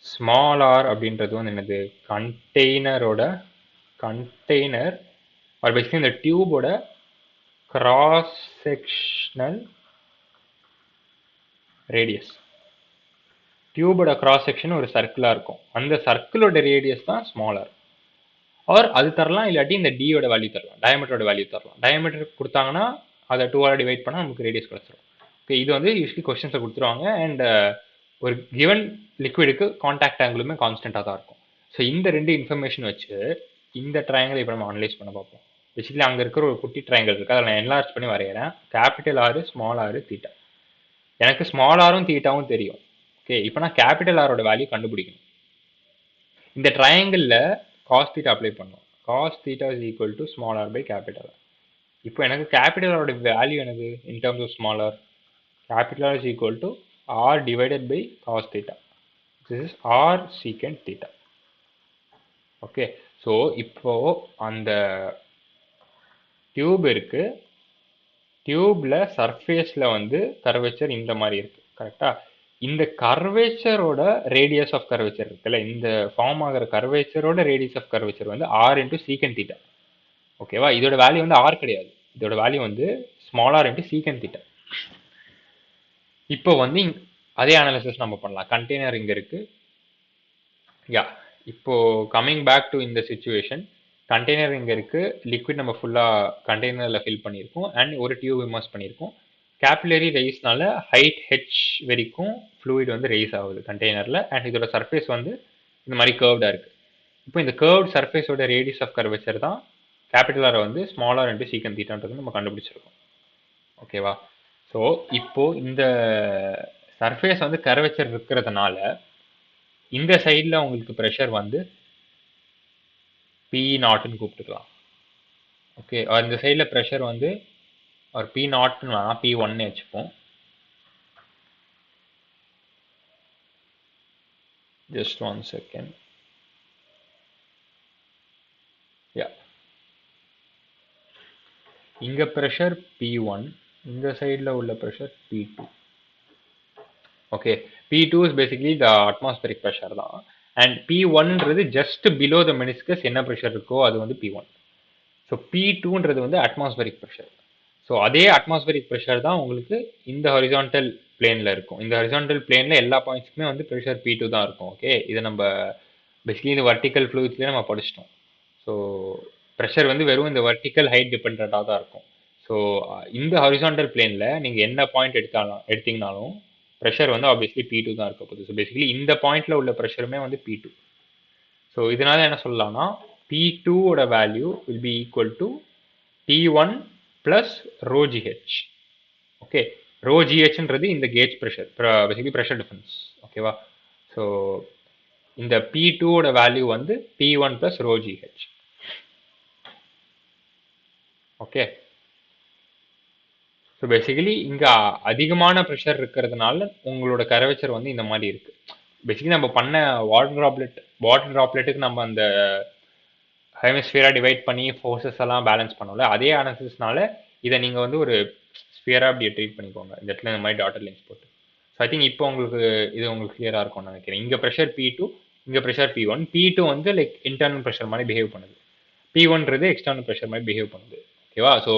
ஸ்மால் ஆர் அப்படின்றது வந்து என்னது, கண்டெய்னர் ஆர் பேசிக்கலி இந்த டியூபோட கிராஸ் செக்ஷனல் ரேடியஸ். டியூபோட கிராஸ் செக்ஷன் ஒரு சர்க்கிளாக இருக்கும், அந்த சர்க்கிளோட ரேடியஸ் தான் ஸ்மாலர். ஆர் அது தரலாம், இல்லாட்டி இந்த டியோட வேல்யூ தரலாம், டயமீட்டரோட வேல்யூ தரலாம். டயமீட்டர் கொடுத்தாங்கன்னா அதை 2ஆல் டிவைட் பண்ணால் நமக்கு ரேடியஸ் கிடச்சிரும். ஓகே, இது வந்து யூஸ்வலி கொஸ்டின்ஸை கொடுத்துருவாங்க. அண்ட் ஒரு கிவன் லிக்விடுக்கு கான்டாக்ட் ஆங்கிளுமே கான்ஸ்டண்ட்டாக தான் இருக்கும். ஸோ இந்த ரெண்டு இன்ஃபர்மேஷன் வச்சு இந்த ட்ரையாங்கிள் இப்போ நம்ம அனலைஸ் பண்ண பார்ப்போம். பேசிக்கலி அங்கே இருக்கிற ஒரு குட்டி ட்ரையாங்கிள் இருக்குது, அதை நான் என்லார்ஜ் பண்ணி வரைகிறேன். Capital R, small R, theta. எனக்கு ஸ்மால் ஆரும் தீட்டாவும் தெரியும். ஓகே, இப்போ நான் கேபிட்டல் ஆரோட வேல்யூ கண்டுபிடிக்கணும். இந்த ட்ரையாங்கிளில் காஸ் தீட்டா அப்ளை பண்ணும். Cos theta is equal to small R by capital R. இப்போ எனக்கு கேபிட்டல் ஆரோட வேல்யூ என்னது in terms of small R, capital R is equal to r divided by cos theta. This is r secant theta. Okay, so இப்போ அந்த tube இருக்கு, டியூப்ல சர்ஃபேஸ்ல வந்து curvature இந்த மாதிரி இருக்கு கரெக்டா. இந்த கர்வேச்சரோட ரேடியஸ் ஆஃப் கர்வேச்சர் இருக்குல்ல, இந்த ஃபார்ம் ஆகிற கர்வேச்சரோட ரேடியஸ் ஆஃப் கர்வேச்சர் வந்து ஆர் இன்டூ சீக்கன் தீட்டா. ஓகேவா, இதோட வேல்யூ வந்து ஆர் கிடையாது, இதோட வேல்யூ வந்து small R into secant theta. இப்போ வந்து அதே அனாலிசிஸ் நம்ம பண்ணலாம். கண்டெய்னர் இங்க இருக்கு, யா. இப்போ கம்மிங் பேக் டு இந்த சிச்சுவேஷன், கண்டெய்னர் இங்கே இருக்குது, லிக்விட் நம்ம ஃபுல்லாக கண்டெய்னரில் ஃபில் பண்ணியிருக்கோம் அண்ட் ஒரு டியூப் இமர்ஸ் பண்ணியிருக்கோம். கேபிலரி ரைஸ்னால ஹைட் ஹெச் வரைக்கும் ஃப்ளூயிட் வந்து ரைஸ் ஆகுது கண்டெய்னரில் அண்ட் இதோட சர்ஃபேஸ் வந்து இந்த மாதிரி கர்வ்டாக இருக்குது. இப்போ இந்த கர்வ்ட் சர்ஃபேஸோட ரேடியஸ் ஆஃப் கர்வேச்சர் தான் கேபிட்டல் ஆரை வந்து ஸ்மாலர் இன்டு சீக்கன் தீட்டான்றது நம்ம கண்டுபிடிச்சிருக்கோம். ஓகேவா, ஸோ இப்போ இந்த சர்ஃபேஸ் வந்து கர்வேச்சர் இருக்கிறதுனால இந்த சைடில் உங்களுக்கு ப்ரெஷர் வந்து பி நாட்னு கூப்பிட்டுக்கலாம். ஓகே, இந்த சைடில் ப்ரெஷர் வந்து ஒரு பி நாட்னு வேணாம், பி ஒன்னு வச்சுப்போம். Just 1 second. யா, இங்கே ப்ரெஷர் பி ஒன், இந்த சைடில் உள்ள pressure P two. Okay, P2 is basically the atmospheric pressure தான். அண்ட் P1ன்றது ஜஸ்ட் பிலோ த மெனிஸ்கஸ் என்ன ப்ரெஷர் இருக்கோ அது வந்து P1. ஸோ P2ன்றது வந்து அட்மாஸ்பரிக் ப்ரெஷர். ஸோ அதே அட்மாஸ்பரிக் ப்ரெஷர் தான் உங்களுக்கு இந்த ஹரிசான்டல் பிளேனில் இருக்கும். இந்த ஹரிசான்டல் பிளேனில் எல்லா பாயிண்ட்ஸுக்குமே வந்து ப்ரெஷர் P2 தான் இருக்கும். ஓகே, இதை நம்ம பேசிக்கலி இந்த வர்டிக்கல் ஃப்ளூயிட்ஸ்லேயே நம்ம படிச்சிட்டோம். ஸோ ப்ரெஷர் வந்து வெறும் இந்த வர்டிக்கல் ஹைட் டிபெண்ட்டாக தான் இருக்கும். ஸோ இந்த ஹரிசான்டல் பிளேனில் நீங்கள் என்ன பாயிண்ட் எடுத்தீங்கனாலும் ப்ரெஷர் வந்து ஆப்வியஸ்லி P2 தான் இருக்க போகுது. ஸோ பேசிக்கலி இந்த பாயிண்ட்ல உள்ள ப்ரெஷருமே வந்து P2. ஸோ இதனால என்ன சொல்லலாம்னா P2 ஓட value will be equal to P1 plus rho g h. Okay, rho ஜிஹெச்ன்றது இந்த gauge pressure, basically pressure difference. ஓகேவா, ஸோ இந்த P2 ஓட வேல்யூ வந்து P1 plus rho g h. Okay, so basically இங்கே அதிகமான ப்ரெஷர் இருக்கிறதுனால உங்களோட கர்வேச்சர் வந்து இந்த மாதிரி இருக்குது. பேசிக்கலி நம்ம பண்ண வாட்டர் ட்ராப்லெட்டுக்கு நம்ம அந்த ஹெமிஸ்பியராக டிவைட் பண்ணி ஃபோர்ஸஸ் எல்லாம் பேலன்ஸ் பண்ணோம்ல, அதே அனாலிசிஸ்னால இதை நீங்கள் வந்து ஒரு ஸ்பியராக அப்படி ட்ரீட் பண்ணிக்கோங்க இந்த இடத்துல இந்த மாதிரி டாட்டர் லைன்ஸ் போட்டு. ஸோ ஐ திங்க் இப்போ உங்களுக்கு இது உங்களுக்கு கிளியராக இருக்கும்னு நினைக்கிறேன். இங்கே ப்ரெஷர் P2, இங்கே ப்ரெஷர் P1. P2 வந்து லைக் இன்டர்னல் ப்ரெஷர் மாதிரி பிஹேவ் பண்ணுது, P1ன்றது எக்ஸ்டர்னல் ப்ரெஷர் மாதிரி பிஹேவ் பண்ணுது. ஓகேவா, ஸோ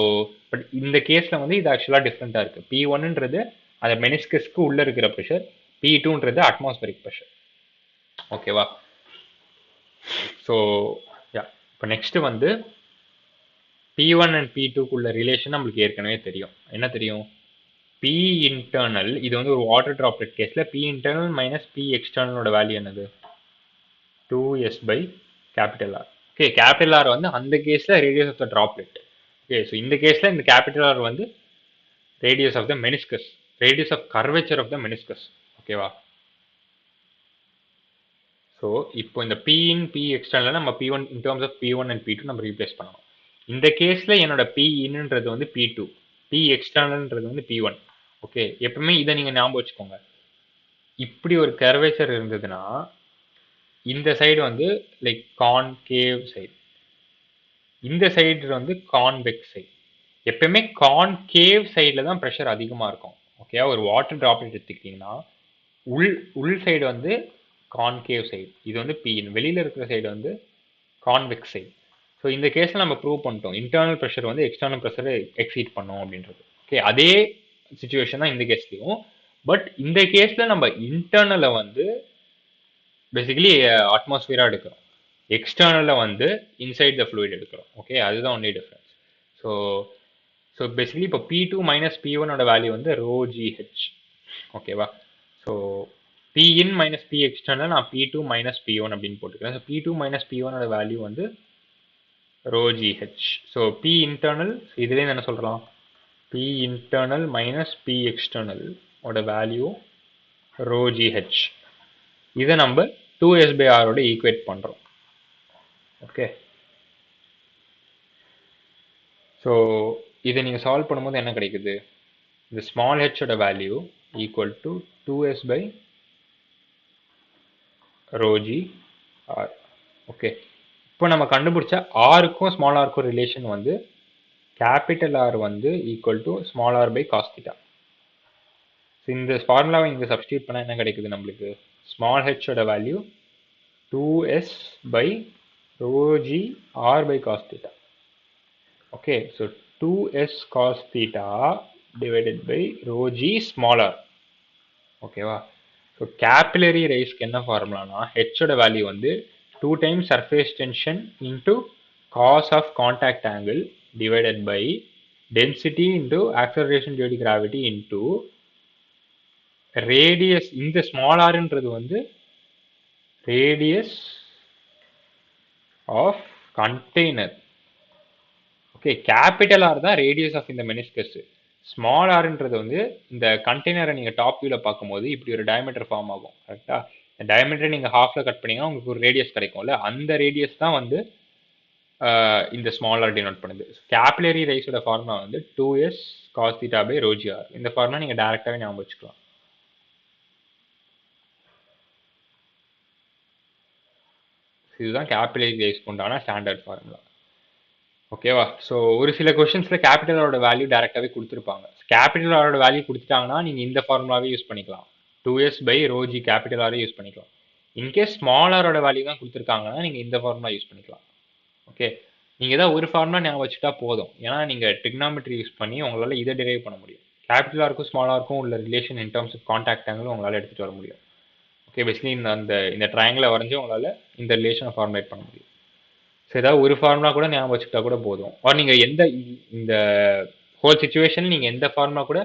பட் இந்த கேஸில் வந்து இது ஆக்சுவலாக டிஃப்ரெண்ட்டாக இருக்குது. P1ன்றது அந்த மெனிஸ்கஸ்க்கு உள்ளே இருக்கிற ப்ரெஷர், P2ன்றது அட்மாஸ்பரிக் ப்ரெஷர். ஓகேவா, ஸோ யா, இப்போ நெக்ஸ்ட் வந்து P1 அண்ட் P2க்குள்ள ரிலேஷன் நம்மளுக்கு ஏற்கனவே தெரியும். என்ன தெரியும்? P இன்டர்னல், இது வந்து ஒரு வாட்டர் ட்ராப்லெட் கேஸில் P இன்டர்னல் மைனஸ் P எக்ஸ்டர்னலோட வேல்யூ என்னது? 2S by capital R. Okay, capital R வந்து அந்த கேஸில் radius of the droplet. Okay, so இந்த கேஸில் இந்த கேபிட்டல் ஆர் வந்து radius of the meniscus, radius of curvature of the meniscus. ஓகேவா, ஸோ இப்போ இந்த P இன் P எக்ஸ்டர்னல் நம்ம P1 in terms of P1 and P2 நம்ம ரீப்ளேஸ் பண்ணணும். இந்த கேஸில் என்னோட P இன்னுன்றது வந்து P2, P எக்ஸ்டர்னல்ன்றது வந்து P1. ஓகே, எப்பவுமே இதை நீங்கள் ஞாபகம் வச்சுக்கோங்க. இப்படி ஒரு கர்வேச்சர் இருந்ததுன்னா இந்த சைடு வந்து லைக் கான்கேவ் சைடு, இந்த சைடு வந்து கான்வெக்ஸ் சைடு. எப்பயுமே கான்கேவ் சைடில் தான் ப்ரெஷர் அதிகமாக இருக்கும். ஓகே, ஒரு வாட்டர் ட்ராப்லெட் எடுத்துக்கிட்டிங்கன்னா உள் சைடு வந்து கான்கேவ் சைடு, இது வந்து பின், வெளியில் இருக்கிற சைடு வந்து கான்வெக்ஸ் சைடு. ஸோ இந்த கேஸில் நம்ம ப்ரூவ் பண்ணிட்டோம் இன்டர்னல் ப்ரெஷர் வந்து எக்ஸ்டர்னல் ப்ரெஷரை எக்ஸீட் பண்ணோம் அப்படின்றது. ஓகே, அதே சுச்சுவேஷன் தான் இந்த கேஸ்லையும். பட் இந்த கேஸில் நம்ம இன்டர்னலை வந்து பேசிக்கலி அட்மாஸ்பியராக எடுக்கிறோம், எக்ஸ்டர்னலில் வந்து இன்சைட் த ஃப்ளூயிட் எடுக்கிறோம். ஓகே, அதுதான் ஒன்லி டிஃப்ரென்ஸ். ஸோ பேசிக்கலி இப்போ P2 மைனஸ் P1ஓட வேல்யூ வந்து ரோ ஜிஹெச். ஓகேவா, so P in minus P external நான் P2 மைனஸ் P1 அப்படின்னு போட்டுக்கிறேன். ஸோ P2 மைனஸ் P1ஓட வேல்யூ வந்து rho g h. So P internal, இதுலேருந்து என்ன சொல்கிறோம்? P internal minus P external ஓட வேல்யூ ரோ ஜிஹெச். இதை நம்ம 2S by R ஓட ஈக்குவேட் பண்ணுறோம். ஓகே, ஸோ இதை நீங்கள் சால்வ் பண்ணும்போது என்ன கிடைக்குது? இந்த ஸ்மால் ஹெச்சோட value equal to 2s by rho g r. Okay, இப்போ நம்ம கண்டுபிடிச்ச ஆருக்கும் ஸ்மால் ஆருக்கும் ரிலேஷன் வந்து கேபிட்டல் ஆர் வந்து equal to small R by cos theta. இந்த ஃபார்முலாவை இங்கே சப்ஸ்டியூட் பண்ணால் என்ன கிடைக்குது நம்மளுக்கு? ஸ்மால் ஹெச்சோட value 2s by rho g r by cos theta. Okay, so 2s cos theta divided by rho g small r. ஓகேவா? ஸோ கேபிலரி ரைஸ்க்கு என்ன ஃபார்முலானா ஹெச்சோட வேல்யூ வந்து 2 times surface tension into cos of contact angle divided by density into acceleration due to gravity into radius. இந்த small ஆர்ன்றது வந்து radius of container. Okay, capital R தான் radius of இந்த meniscus. Small ஆர்ன்றது வந்து இந்த கண்டெய்னரை நீங்கள் டாப் வியூவில் பார்க்கும்போது இப்படி ஒரு டயமீட்டர் ஃபார்ம் ஆகும். கரெக்டாக? இந்த டயமீட்டரை நீங்கள் ஹாஃபில் கட் பண்ணிங்கன்னா உங்களுக்கு ஒரு ரேடியஸ் கிடைக்கும்ல, அந்த ரேடியஸ் தான் வந்து இந்த ஸ்மால் ஆர் டினோட் பண்ணுது. கேபிலரி ரைஸோட ஃபார்முலா வந்து 2s cos theta by rho g r. இந்த ஃபார்முலா நீங்கள் டேரெக்டாகவே ஞாபகம் வச்சுக்கலாம். இதுதான் கேபிலரி ரைஸ்க்கு உண்டான ஸ்டாண்டர்ட் ஃபார்முலா. ஓகேவா? ஸோ ஒரு சில கொஷின்ஸில் கேபிட்டலோட வேல்யூ டேரெக்டாகவே கொடுத்துருப்பாங்க. கேபிட்டலோட வேல்யூ கொடுத்துட்டாங்கன்னா நீங்கள் இந்த ஃபார்முலாவே யூஸ் பண்ணிக்கலாம். 2s by rho g capital Aarey use பண்ணிக்கலாம். இன்கேஸ் ஸ்மால் ஆரோட வேல்யூ தான் கொடுத்துருக்காங்கன்னா நீங்கள் இந்த ஃபார்முலா யூஸ் பண்ணிக்கலாம். ஓகே, நீங்கள் தான் ஒரு ஃபார்முலா ஞாபகம் வச்சுட்டா போதும். ஏன்னா நீங்கள் ட்ரிக்னாமெட்ரி யூஸ் பண்ணி உங்களால் இதை டிரைவ் பண்ண முடியும். கேபிட்டல் ஆருக்கும் ஸ்மால் ஆருக்கும் உள்ள relation in terms of contact angle உங்களால் எடுத்துகிட்டு வர முடியும். ஓகே, பேசிக்கலி இந்த ட்ரையாங்கிளை வரைஞ்சி உங்களால் இந்த ரிலேஷனை ஃபார்முலேட் பண்ண முடியும். ஸோ ஏதாவது ஒரு ஃபார்முலா கூட ஞாபகம் வச்சுக்கிட்டா கூட போதும். ஆர் நீங்கள் இந்த ஹோல் சுச்சுவேஷன் நீங்கள் எந்த ஃபார்முலா கூட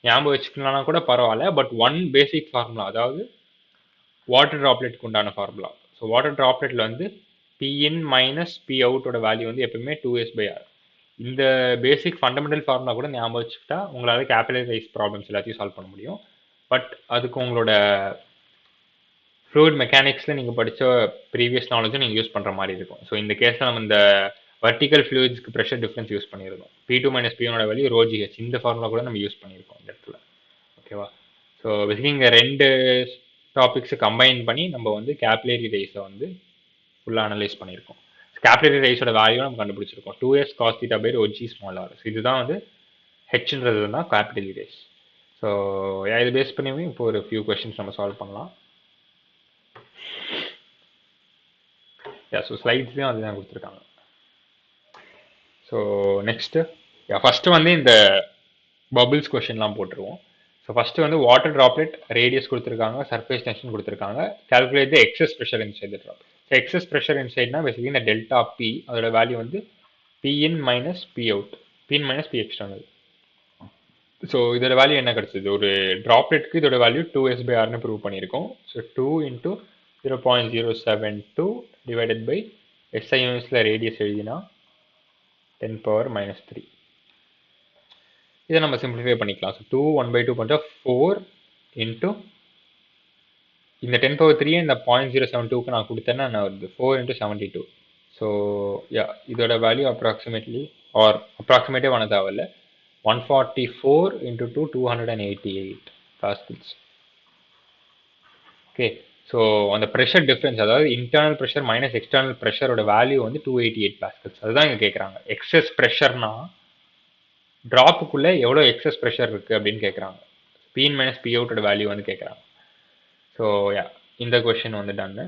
ஞாபகம் வச்சுக்கலாம்னா கூட பரவாயில்ல. பட் ஒன் பேசிக் ஃபார்முலா, அதாவது வாட்டர் ட்ராப்லெட்டுக்கு உண்டான ஃபார்முலா. ஸோ வாட்டர் ட்ராப்லெட்டில் வந்து Pin மைனஸ் P அவுட்டோட வேல்யூ வந்து எப்பவுமே 2s by r. இந்த பேசிக் ஃபண்டமெண்டல் ஃபார்முலா கூட ஞாபகம் வச்சுக்கிட்டா உங்களால் கேபிலரி ரைஸ் ப்ராப்ளம்ஸ் எல்லாத்தையும் சால்வ் பண்ண முடியும். பட் அதுக்கு உங்களோட ஃப்ளூயிட் மெக்கானிக்ஸில் நீங்கள் படித்த ப்ரீவியஸ் நாலேஜும் நீங்கள் யூஸ் பண்ணுற மாதிரி இருக்கும். ஸோ இந்த கேஸில் நம்ம இந்த வர்டிக்கல் ஃப்ளூயிட்ஸ்க்கு ப்ரெஷர் டிஃப்ரென்ஸ் யூஸ் பண்ணியிருக்கோம். P2 மைனஸ் P1ஓட வேல்யூ rho g h. இந்த ஃபார்முலா கூட நம்ம யூஸ் பண்ணியிருக்கோம் இந்த இடத்துல. ஓகேவா? ஸோ பேசிக்கலி இங்கே ரெண்டு டாபிக்ஸை கம்பைன் பண்ணி நம்ம வந்து கேபிலரி ரைஸை வந்து ஃபுல்லாக அனலைஸ் பண்ணியிருக்கோம். கேபிலரி ரைஸோட வேல்யூ நம்ம கண்டுபிடிச்சிருக்கோம் 2s cos theta by rho g small r. இதுதான் வந்து ஹெச்ன்றது தான் கேபிலரி ரைஸ். ஸோ இது பேஸ் பண்ணி இப்போ ஒரு ஃபியூ கொஸ்டின்ஸ் நம்ம சால்வ் பண்ணலாம். ஸோ ஸ்லைட்ஸ்லேயும் அதுதான் கொடுத்துருக்காங்க. ஸோ நெக்ஸ்ட்டு ஃபஸ்ட்டு வந்து இந்த பபிள்ஸ் கொஷின்லாம் போட்டுருவோம். ஸோ ஃபஸ்ட்டு வந்து வாட்டர் ட்ராப்லெட் ரேடியஸ் கொடுத்துருக்காங்க, சர்ஃபேஸ் டென்ஷன் கொடுத்துருக்காங்க. Calculate the excess pressure inside the drop. So excess pressure இன்சைட்னா பேசிக்கலி இந்த டெல்டா பி, அதோட வேல்யூ வந்து Pin minus P out, Pin minus P external. So இதோட வேல்யூ என்ன கிடச்சிது? ஒரு ட்ராப்லெட்க்கு இதோட வேல்யூ 2s by rன்னு ப்ரூவ் பண்ணியிருக்கோம். So 2 into 0.072 divided by SI யூனிட்ஸில் ரேடியஸ் எழுதினா 10 power minus 3. இதை நம்ம சிம்பிளிஃபை பண்ணிக்கலாம். ஸோ 2 1/2 பண்ணுறா 4 into இந்த 10 power 3 இந்த 0.072க்கு நான் கொடுத்தேன்னா நான் வருது 4 into 72. ஸோ இதோட வேல்யூ அப்ராக்சிமேட்டே பண்ண தேவையில்ல, 144 into 2 288 பாஸ்கல்ஸ். ஓகே, ஸோ அந்த ப்ரெஷர் டிஃப்ரென்ஸ், அதாவது இன்டர்னல் ப்ரெஷர் மைனஸ் எக்ஸ்டர்னல் ப்ரெஷரோட வேல்யூ வந்து 288 பாஸ்கல்ஸ். அதுதான் இங்கே கேட்குறாங்க. எக்ஸஸ் ப்ரெஷர்னா ட்ராப்புக்குள்ளே எவ்வளோ எக்ஸஸ் ப்ரெஷர் இருக்குது அப்படின்னு கேட்குறாங்க. Pin மைனஸ் P அவுட்டோட வேல்யூ வந்து கேட்குறாங்க. ஸோ இந்த கொஷின் வந்து டன்னு.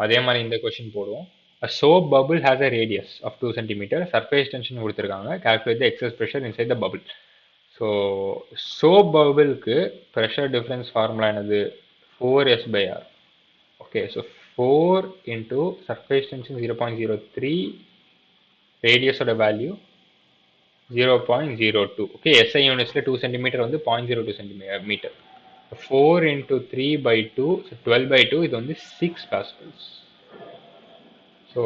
அதே மாதிரி இந்த கொஷின் போடுவோம். A soap bubble has a radius of 2 cm. Surface tension கொடுத்துருக்காங்க. Calculate the excess pressure inside the bubble. So soap bubbleக்கு ப்ரெஷர் டிஃப்ரென்ஸ் ஃபார்முலா என்னது? 4s by r. Okay, so 4 into surface tension 0.03, ரேடியஸோட value 0.02. Okay, SI யூனிட்ஸில் 2 cm வந்து 0.02 cm. 4 into 3 by 2, so 12 by 2, இது வந்து 6 pascals. So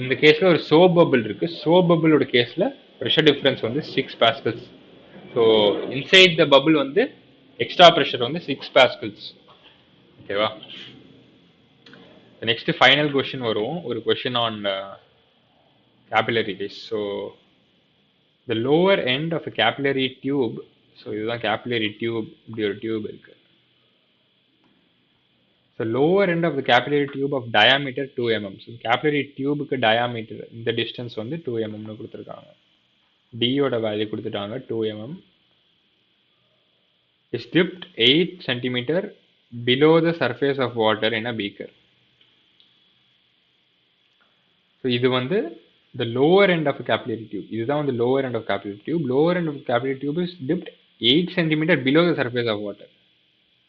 இந்த கேஸில் ஒரு சோப் பபிள் இருக்குது. சோப் பபிளோட கேஸில் ப்ரெஷர் டிஃப்ரென்ஸ் வந்து 6 pascals. So inside the bubble வந்து எக்ஸ்ட்ரா ப்ரெஷர் வந்து 6 pascals. ஓகேவா? நெக்ஸ்ட் ஃபைனல் கொஷின் வரும். ஒரு question on capillary rise. So the lower end of a capillary tube. So இதுதான் கேபிலரி டியூப். இப்படி ஒரு டியூப் இருக்கு. So lower end of the capillary tube of diameter 2 mm. So capillary டியூபுக்கு diameter இந்த distance வந்து 2 mmனு கொடுத்துருக்காங்க. டியோட வேல்யூ கொடுத்துட்டாங்க 2 mm. is dipped 8 centimeter below the surface of water in a beaker. So இது வந்து the lower end of a capillary tube. இதுதான் வந்து lower end of capillary tube. Lower end of capillary tube is dipped 8 centimeter below the surface of water.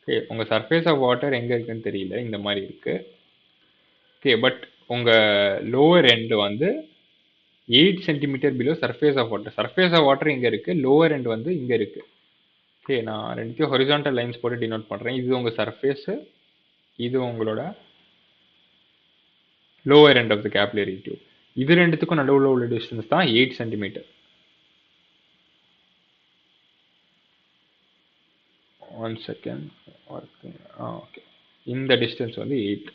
Okay, உங்கள் surface of water எங்கே இருக்குன்னு தெரியல, இந்த மாதிரி இருக்கு. ஓகே, பட் உங்கள் லோவர் எண்டு வந்து 8 centimetre below surface of water. Surface of water இங்கே இருக்குது, லோவர் எண்டு வந்து இங்கே இருக்குது. ஓகே, நான் ரெண்டுத்தையும் ஹொரிசான்டல் லைன்ஸ் போட்டு டினோட் பண்ணுறேன். இது உங்கள் சர்ஃபேஸு, இது உங்களோட lower end of the capillary tube. இது ரெண்டுத்துக்கும் நடுவில் உள்ள டிஸ்டன்ஸ் தான் 8 சென்டிமீட்டர். 1 second. ஓகே, இந்த டிஸ்டன்ஸ் வந்து 8.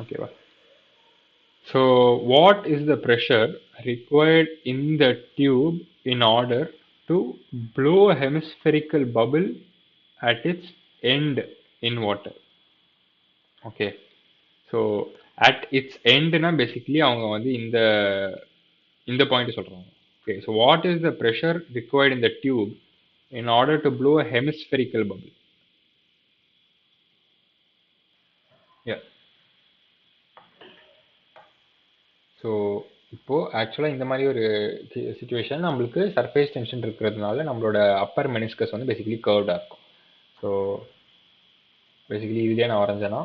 ஓகேவா? So what is the pressure required in the tube in order to blow hemispherical bubble at its end in water? Okay, so at its எண்டுனா basically அவங்க வந்து இந்த பாயிண்ட் சொல்கிறாங்க. Okay, so what is the pressure required in the tube in order to blow a hemispherical bubble? Yeah. So இப்போ ஆக்சுவலாக இந்த மாதிரி ஒரு சுச்சுவேஷன் நம்மளுக்கு சர்ஃபேஸ் டென்ஷன் இருக்கிறதுனால நம்மளோட அப்பர் மெனிஸ்கஸ் வந்து பேசிக்கலி கர்வ்டாக இருக்கும். ஸோ பேசிக்கலி இதுலேயே நான் வரைஞ்சேன்னா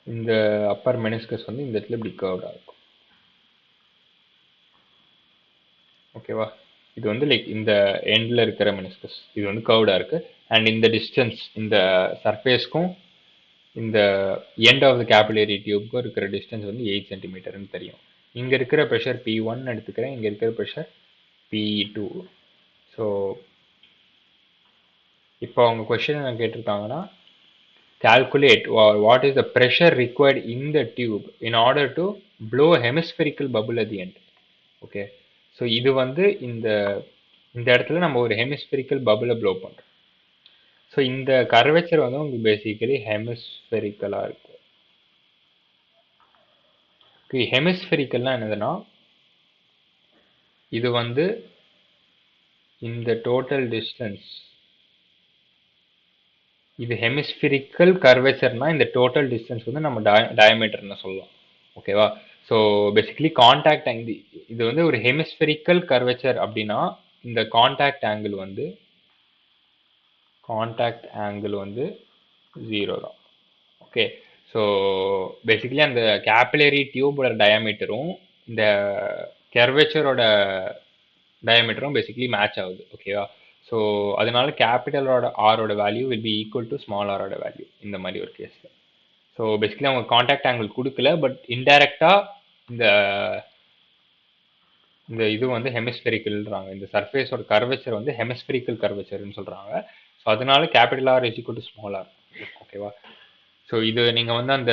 இந்த அப்பர் மெனிஸ்கஸ் வந்து இந்த இடத்துல இப்படி கர்வ்டாக இருக்கும். ஓகேவா? இது வந்து லைக் இந்த எண்டில் இருக்கிற மெனிஸ்கஸ் இது வந்து கர்வ்டாக இருக்குது. அண்ட் இந்த டிஸ்டன்ஸ் இந்த சர்ஃபேஸ்க்கும் இந்த எண்ட் ஆஃப் த கேபிலரி டியூப்க்கும் இருக்கிற டிஸ்டன்ஸ் வந்து 8 சென்டிமீட்டர்னு தெரியும். இங்கே இருக்கிற ப்ரெஷர் P1 எடுத்துக்கிறேன், இங்கே இருக்கிற ப்ரெஷர் P2. ஸோ இப்போ அவங்க கொஸ்டின் என்ன கேட்டிருக்காங்கன்னா, calculate what is the pressure required in the tube in order to blow a hemispherical bubble at the end. Okay, so இது வந்து இந்த இடத்துல நம்ம ஒரு ஹெமிஸ்பெரிக்கல் பபுளை ப்ளோ பண்ணுறோம். ஸோ இந்த கர்வேச்சர் வந்து உங்களுக்கு பேசிக்கலி ஹெமிஸ்பெரிக்கலாக இருக்கும். ஓகே, ஹெமிஸ்பெரிக்கல்னா என்னதுன்னா, இது வந்து இந்த டோட்டல் டிஸ்டன்ஸ், இது ஹெமிஸ்பெரிக்கல் கர்வேச்சர்னா இந்த டோட்டல் டிஸ்டன்ஸ் வந்து நம்ம டயமீட்டர்னு சொல்லலாம். ஓகேவா? ஸோ பேசிக்கலி கான்டாக்ட் ஆங்கிள், இது வந்து ஒரு ஹெமிஸ்பெரிக்கல் கர்வேச்சர் அப்படின்னா இந்த கான்டாக்ட் ஆங்கிள் வந்து 0 தான். ஓகே, ஸோ பேசிக்கலி அந்த கேபிலரி டியூபோட டயாமீட்டரும் இந்த கர்வேச்சரோட டயாமீட்டரும் பேசிக்கலி மேட்ச் ஆகுது. ஓகேவா? ஸோ அதனால கேபிட்டலோட ஆரோட value will be equal to small ஆரோட வேல்யூ இந்த மாதிரி ஒரு கேஸில். ஸோ பேசிக்கலி அவங்க கான்டாக்ட் ஆங்கிள் கொடுக்கல, பட் இன்டைரக்டாக இந்த இது வந்து ஹெமிஸ்பெரிக்கல்ன்றாங்க. இந்த சர்ஃபேஸோட கர்வேச்சர் வந்து ஹெமிஸ்பெரிக்கல் கர்வேச்சர்னு சொல்கிறாங்க. ஸோ அதனால capital R is equal to small R. ஓகேவா? ஸோ இது நீங்கள் வந்து அந்த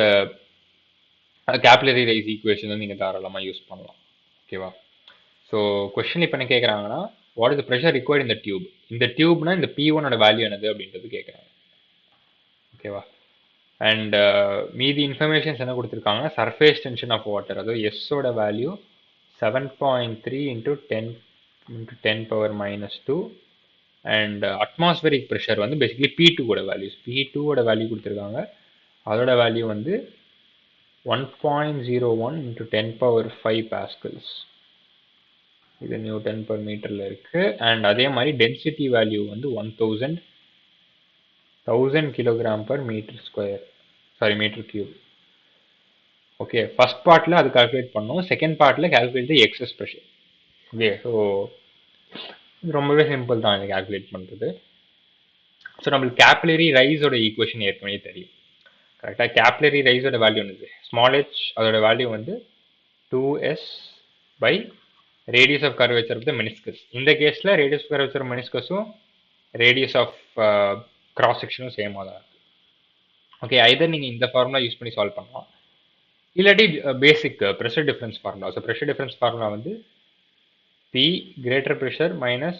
கேபிலரி ரைஸ் ஈக்குவேஷன் வந்து நீங்கள் தாராளமாக யூஸ் பண்ணலாம். ஓகேவா? ஸோ கொஸ்டின் இப்போ என்ன கேட்குறாங்கன்னா, what is the pressure required இந்த டியூப்? இந்த டியூப்னா இந்த P1ஓட வேல்யூ என்னது அப்படின்றது கேட்குறாங்க. ஓகேவா? அண்ட் மீதி இன்ஃபர்மேஷன்ஸ் என்ன கொடுத்துருக்காங்க, சர்ஃபேஸ் டென்ஷன் ஆஃப் வாட்டர், அதாவது எஸ்ஸோட வேல்யூ 7.3 × 10⁻². அண்ட் அட்மாஸ்பரிக் ப்ரெஷர் வந்து பேசிக்கலி P2ஓட வேல்யூஸ், P2ஓட வேல்யூ கொடுத்துருக்காங்க. அதோட வேல்யூ வந்து 1.01 × 10⁵ பாஸ்கல்ஸ். இது நியூட்டன் பர் மீட்டரில் இருக்குது. அண்ட் அதே மாதிரி டென்சிட்டி வேல்யூ வந்து 1000 kilogram per metre cube. Okay, first பார்ட்டில் அது கால்குலேட் பண்ணோம், செகண்ட் பார்ட்டில் calculate the excess pressure. Okay, so ரொம்பவே சிம்பிள் தான் இது கால்குலேட் பண்ணுறது. ஸோ நம்மளுக்கு கேபிலரி ரைஸோட ஈக்குவேஷன் ஏற்கனவே தெரியும். கரெக்டாக கேபிலரி ரைஸோட வேல்யூ வந்து ஸ்மால் ஹெச், அதோட வேல்யூ வந்து 2s by radius of curvature of the meniscus. இந்த கேஸில் ரேடியஸ் ஆஃப் கர்வேச்சர் மெனிஸ்கஸும் ரேடியஸ் ஆஃப் கிராஸ் செக்ஷனும் சேமாக தான் இருக்குது. ஓகே, ஐதர் நீங்கள் இந்த ஃபார்முலா யூஸ் பண்ணி சால்வ் பண்ணலாம், இல்லாட்டி basic pressure difference formula. So pressure difference formula வந்து P greater pressure minus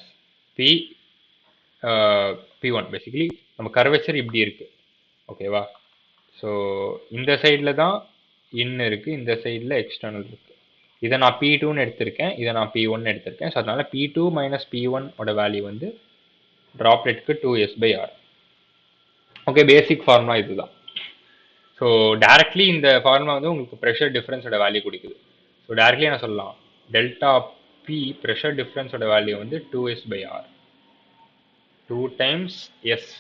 P P1 basically நம்ம கர்வேச்சர் இப்படி இருக்கு. ஓகேவா? ஸோ இந்த சைடில் தான் இன் இருக்கு, இந்த சைடில் எக்ஸ்டர்னல் இருக்கு. இதை நான் P2ன்னு எடுத்திருக்கேன், இதை நான் P1 எடுத்திருக்கேன். ஸோ அதனால P2 மைனஸ் P1 ஓட வேல்யூ வந்து ட்ராப்லெட்க்கு 2S/R. ஓகே, பேசிக் ஃபார்முலா இதுதான். ஸோ டேரக்ட்லி இந்த ஃபார்முலா வந்து உங்களுக்கு ப்ரெஷர் டிஃப்ரென்ஸோட வேல்யூ கொடுக்குது. ஸோ டேரக்ட்லி என்ன சொல்லலாம், டெல்டா பி ப்ரெஷர் டிஃப்ரென்ஸோட வேல்யூ வந்து 2S/R, 2 டைம்ஸ் எஸ்.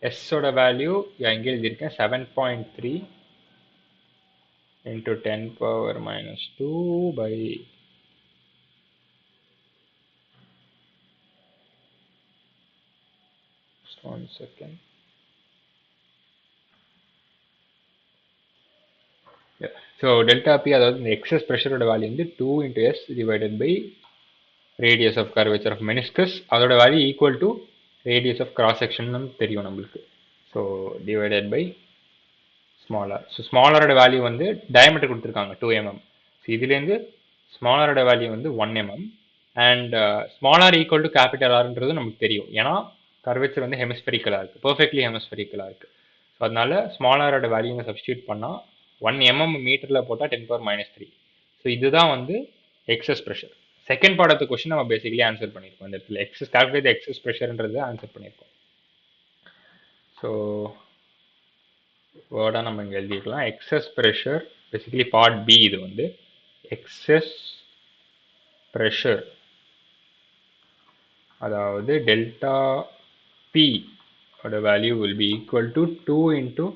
எஸ்ஸோட வேல்யூ எங்கே எழுதியிருக்கேன், 7.3 into 10⁻²/. 1 second. So delta P, அதாவது இந்த எக்ஸஸ் ப்ரெஷரோட வேல்யூ வந்து 2 into S divided by radius of curvature of meniscus. அதோட value equal to radius of cross section தெரியும் நம்மளுக்கு. So divided by smaller. So ஸ்மாலரோட value வந்து டயமீட்டர் கொடுத்துருக்காங்க 2 mm. ஸோ இதுலேருந்து ஸ்மாலரோட வேல்யூ வந்து 1 mm. And smaller equal to capital ஆர்ன்றது நமக்கு தெரியும், ஏன்னா கர்வேச்சர் வந்து ஹெமிஸ்பெரிக்கலாக இருக்குது, பர்ஃபெக்ட்லி ஹெமிஸ்பெரிக்கலாக இருக்குது. ஸோ அதனால ஸ்மாலரோட வேல்யூவை சப்ஸ்டியூட் பண்ணால் 1 mm மீட்டரில் போட்டால் 10⁻³ ஸோ இதுதான் வந்து excess pressure. Second part of the question நம்ம பேசிக்கலி ஆன்சர் பண்ணியிருக்கோம். இந்த இடத்துல எக்ஸஸ் கால்குலேட் எக்ஸஸ் ப்ரெஷர்ன்றது ஆன்சர் பண்ணியிருக்கோம். ஸோ வேர்டாக நம்ம இங்கே எழுதிக்கலாம். Excess pressure basically part B. இது வந்து எக்ஸஸ் ப்ரெஷர், அதாவது டெல்டா பி ஓட value will be equal to 2 into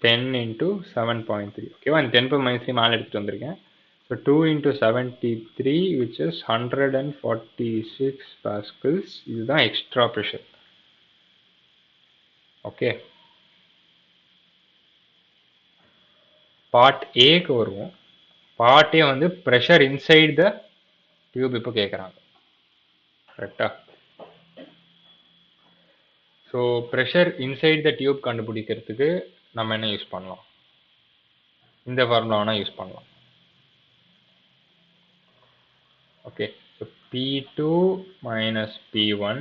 10 into 7.3. ஓகேவா? இந்த 10⁻³ மேலே எடுத்துகிட்டு வந்திருக்கேன். So 2 into 73 which is 146 pascals. இதுதான் எக்ஸ்ட்ரா ப்ரெஷர். ஓகே, பார்ட் ஏக்கு வருவோம். பார்ட் ஏ வந்து ப்ரெஷர் இன்சைட் த டியூப் இப்போ கேட்குறாங்க, கரெக்டா? ஸோ ப்ரெஷர் இன்சைட் த டியூப் கண்டுபிடிக்கிறதுக்கு நம்ம என்ன யூஸ் பண்ணலாம், இந்த ஃபார்முலா வேணால் யூஸ் பண்ணலாம். Okay, so P2 minus P1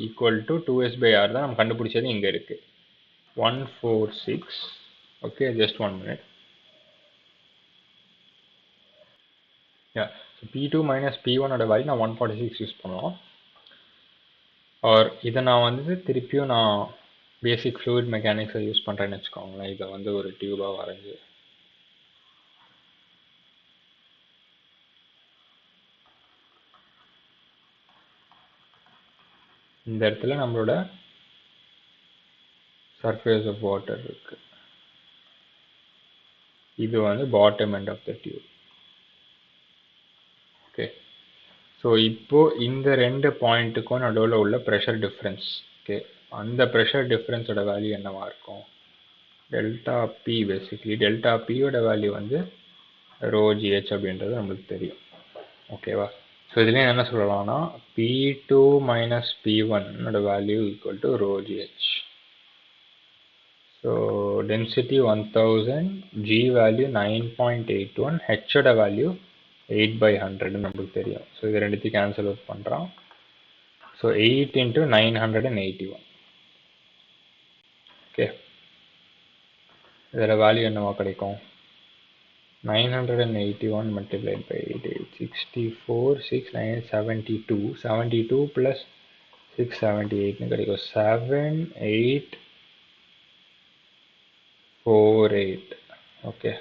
equal to 2S/R தான் நம்ம கண்டுபிடிச்சது இங்கே இருக்குது, 146. Okay, just 1 minute. So P2 minus P1 ஓட வேல்யூ நான் 146 யூஸ் பண்ணலாம். ஆர் இதை நான் வந்து திருப்பியும் நான் பேசிக் ஃப்ளூயிட் மெக்கானிக்ஸை யூஸ் பண்ணுறேன்னு வச்சுக்கோங்களேன். இதை வந்து ஒரு டியூபாக வரைஞ்சி இந்த இடத்துல நம்மளோட சர்ஃபேஸ் ஆஃப் வாட்டர் இருக்கு. இது வந்து bottom end of the tube. Okay, so இப்போ இந்த 2 பாயிண்ட்டுக்கும் நடுவில் உள்ள ப்ரெஷர் டிஃப்ரென்ஸ். ஓகே, அந்த ப்ரெஷர் டிஃப்ரென்ஸோட வேல்யூ என்னவா இருக்கும், டெல்டா பி. பேசிக்லி டெல்டா பியோட வேல்யூ வந்து ρgh அப்படின்றது நம்மளுக்கு தெரியும். ஓகேவா? ஸோ இதுலேயும் என்ன சொல்லலாம்னா P2 minus P1 value equal to ρgh. So density 1000, G value 9.81, ஹெச்சோட வேல்யூ 8/100 நம்மளுக்கு தெரியும். ஸோ இது ரெண்டுத்தையும் கேன்சல் அவுட் பண்ணுறோம். So 8 into 981. ஓகே, இதில் வேல்யூ என்னவா கிடைக்கும், 981 multiplied by 8, 64, 6, 9, 72, 72 plus 678 கிடைக்கும், 7848. ஓகே,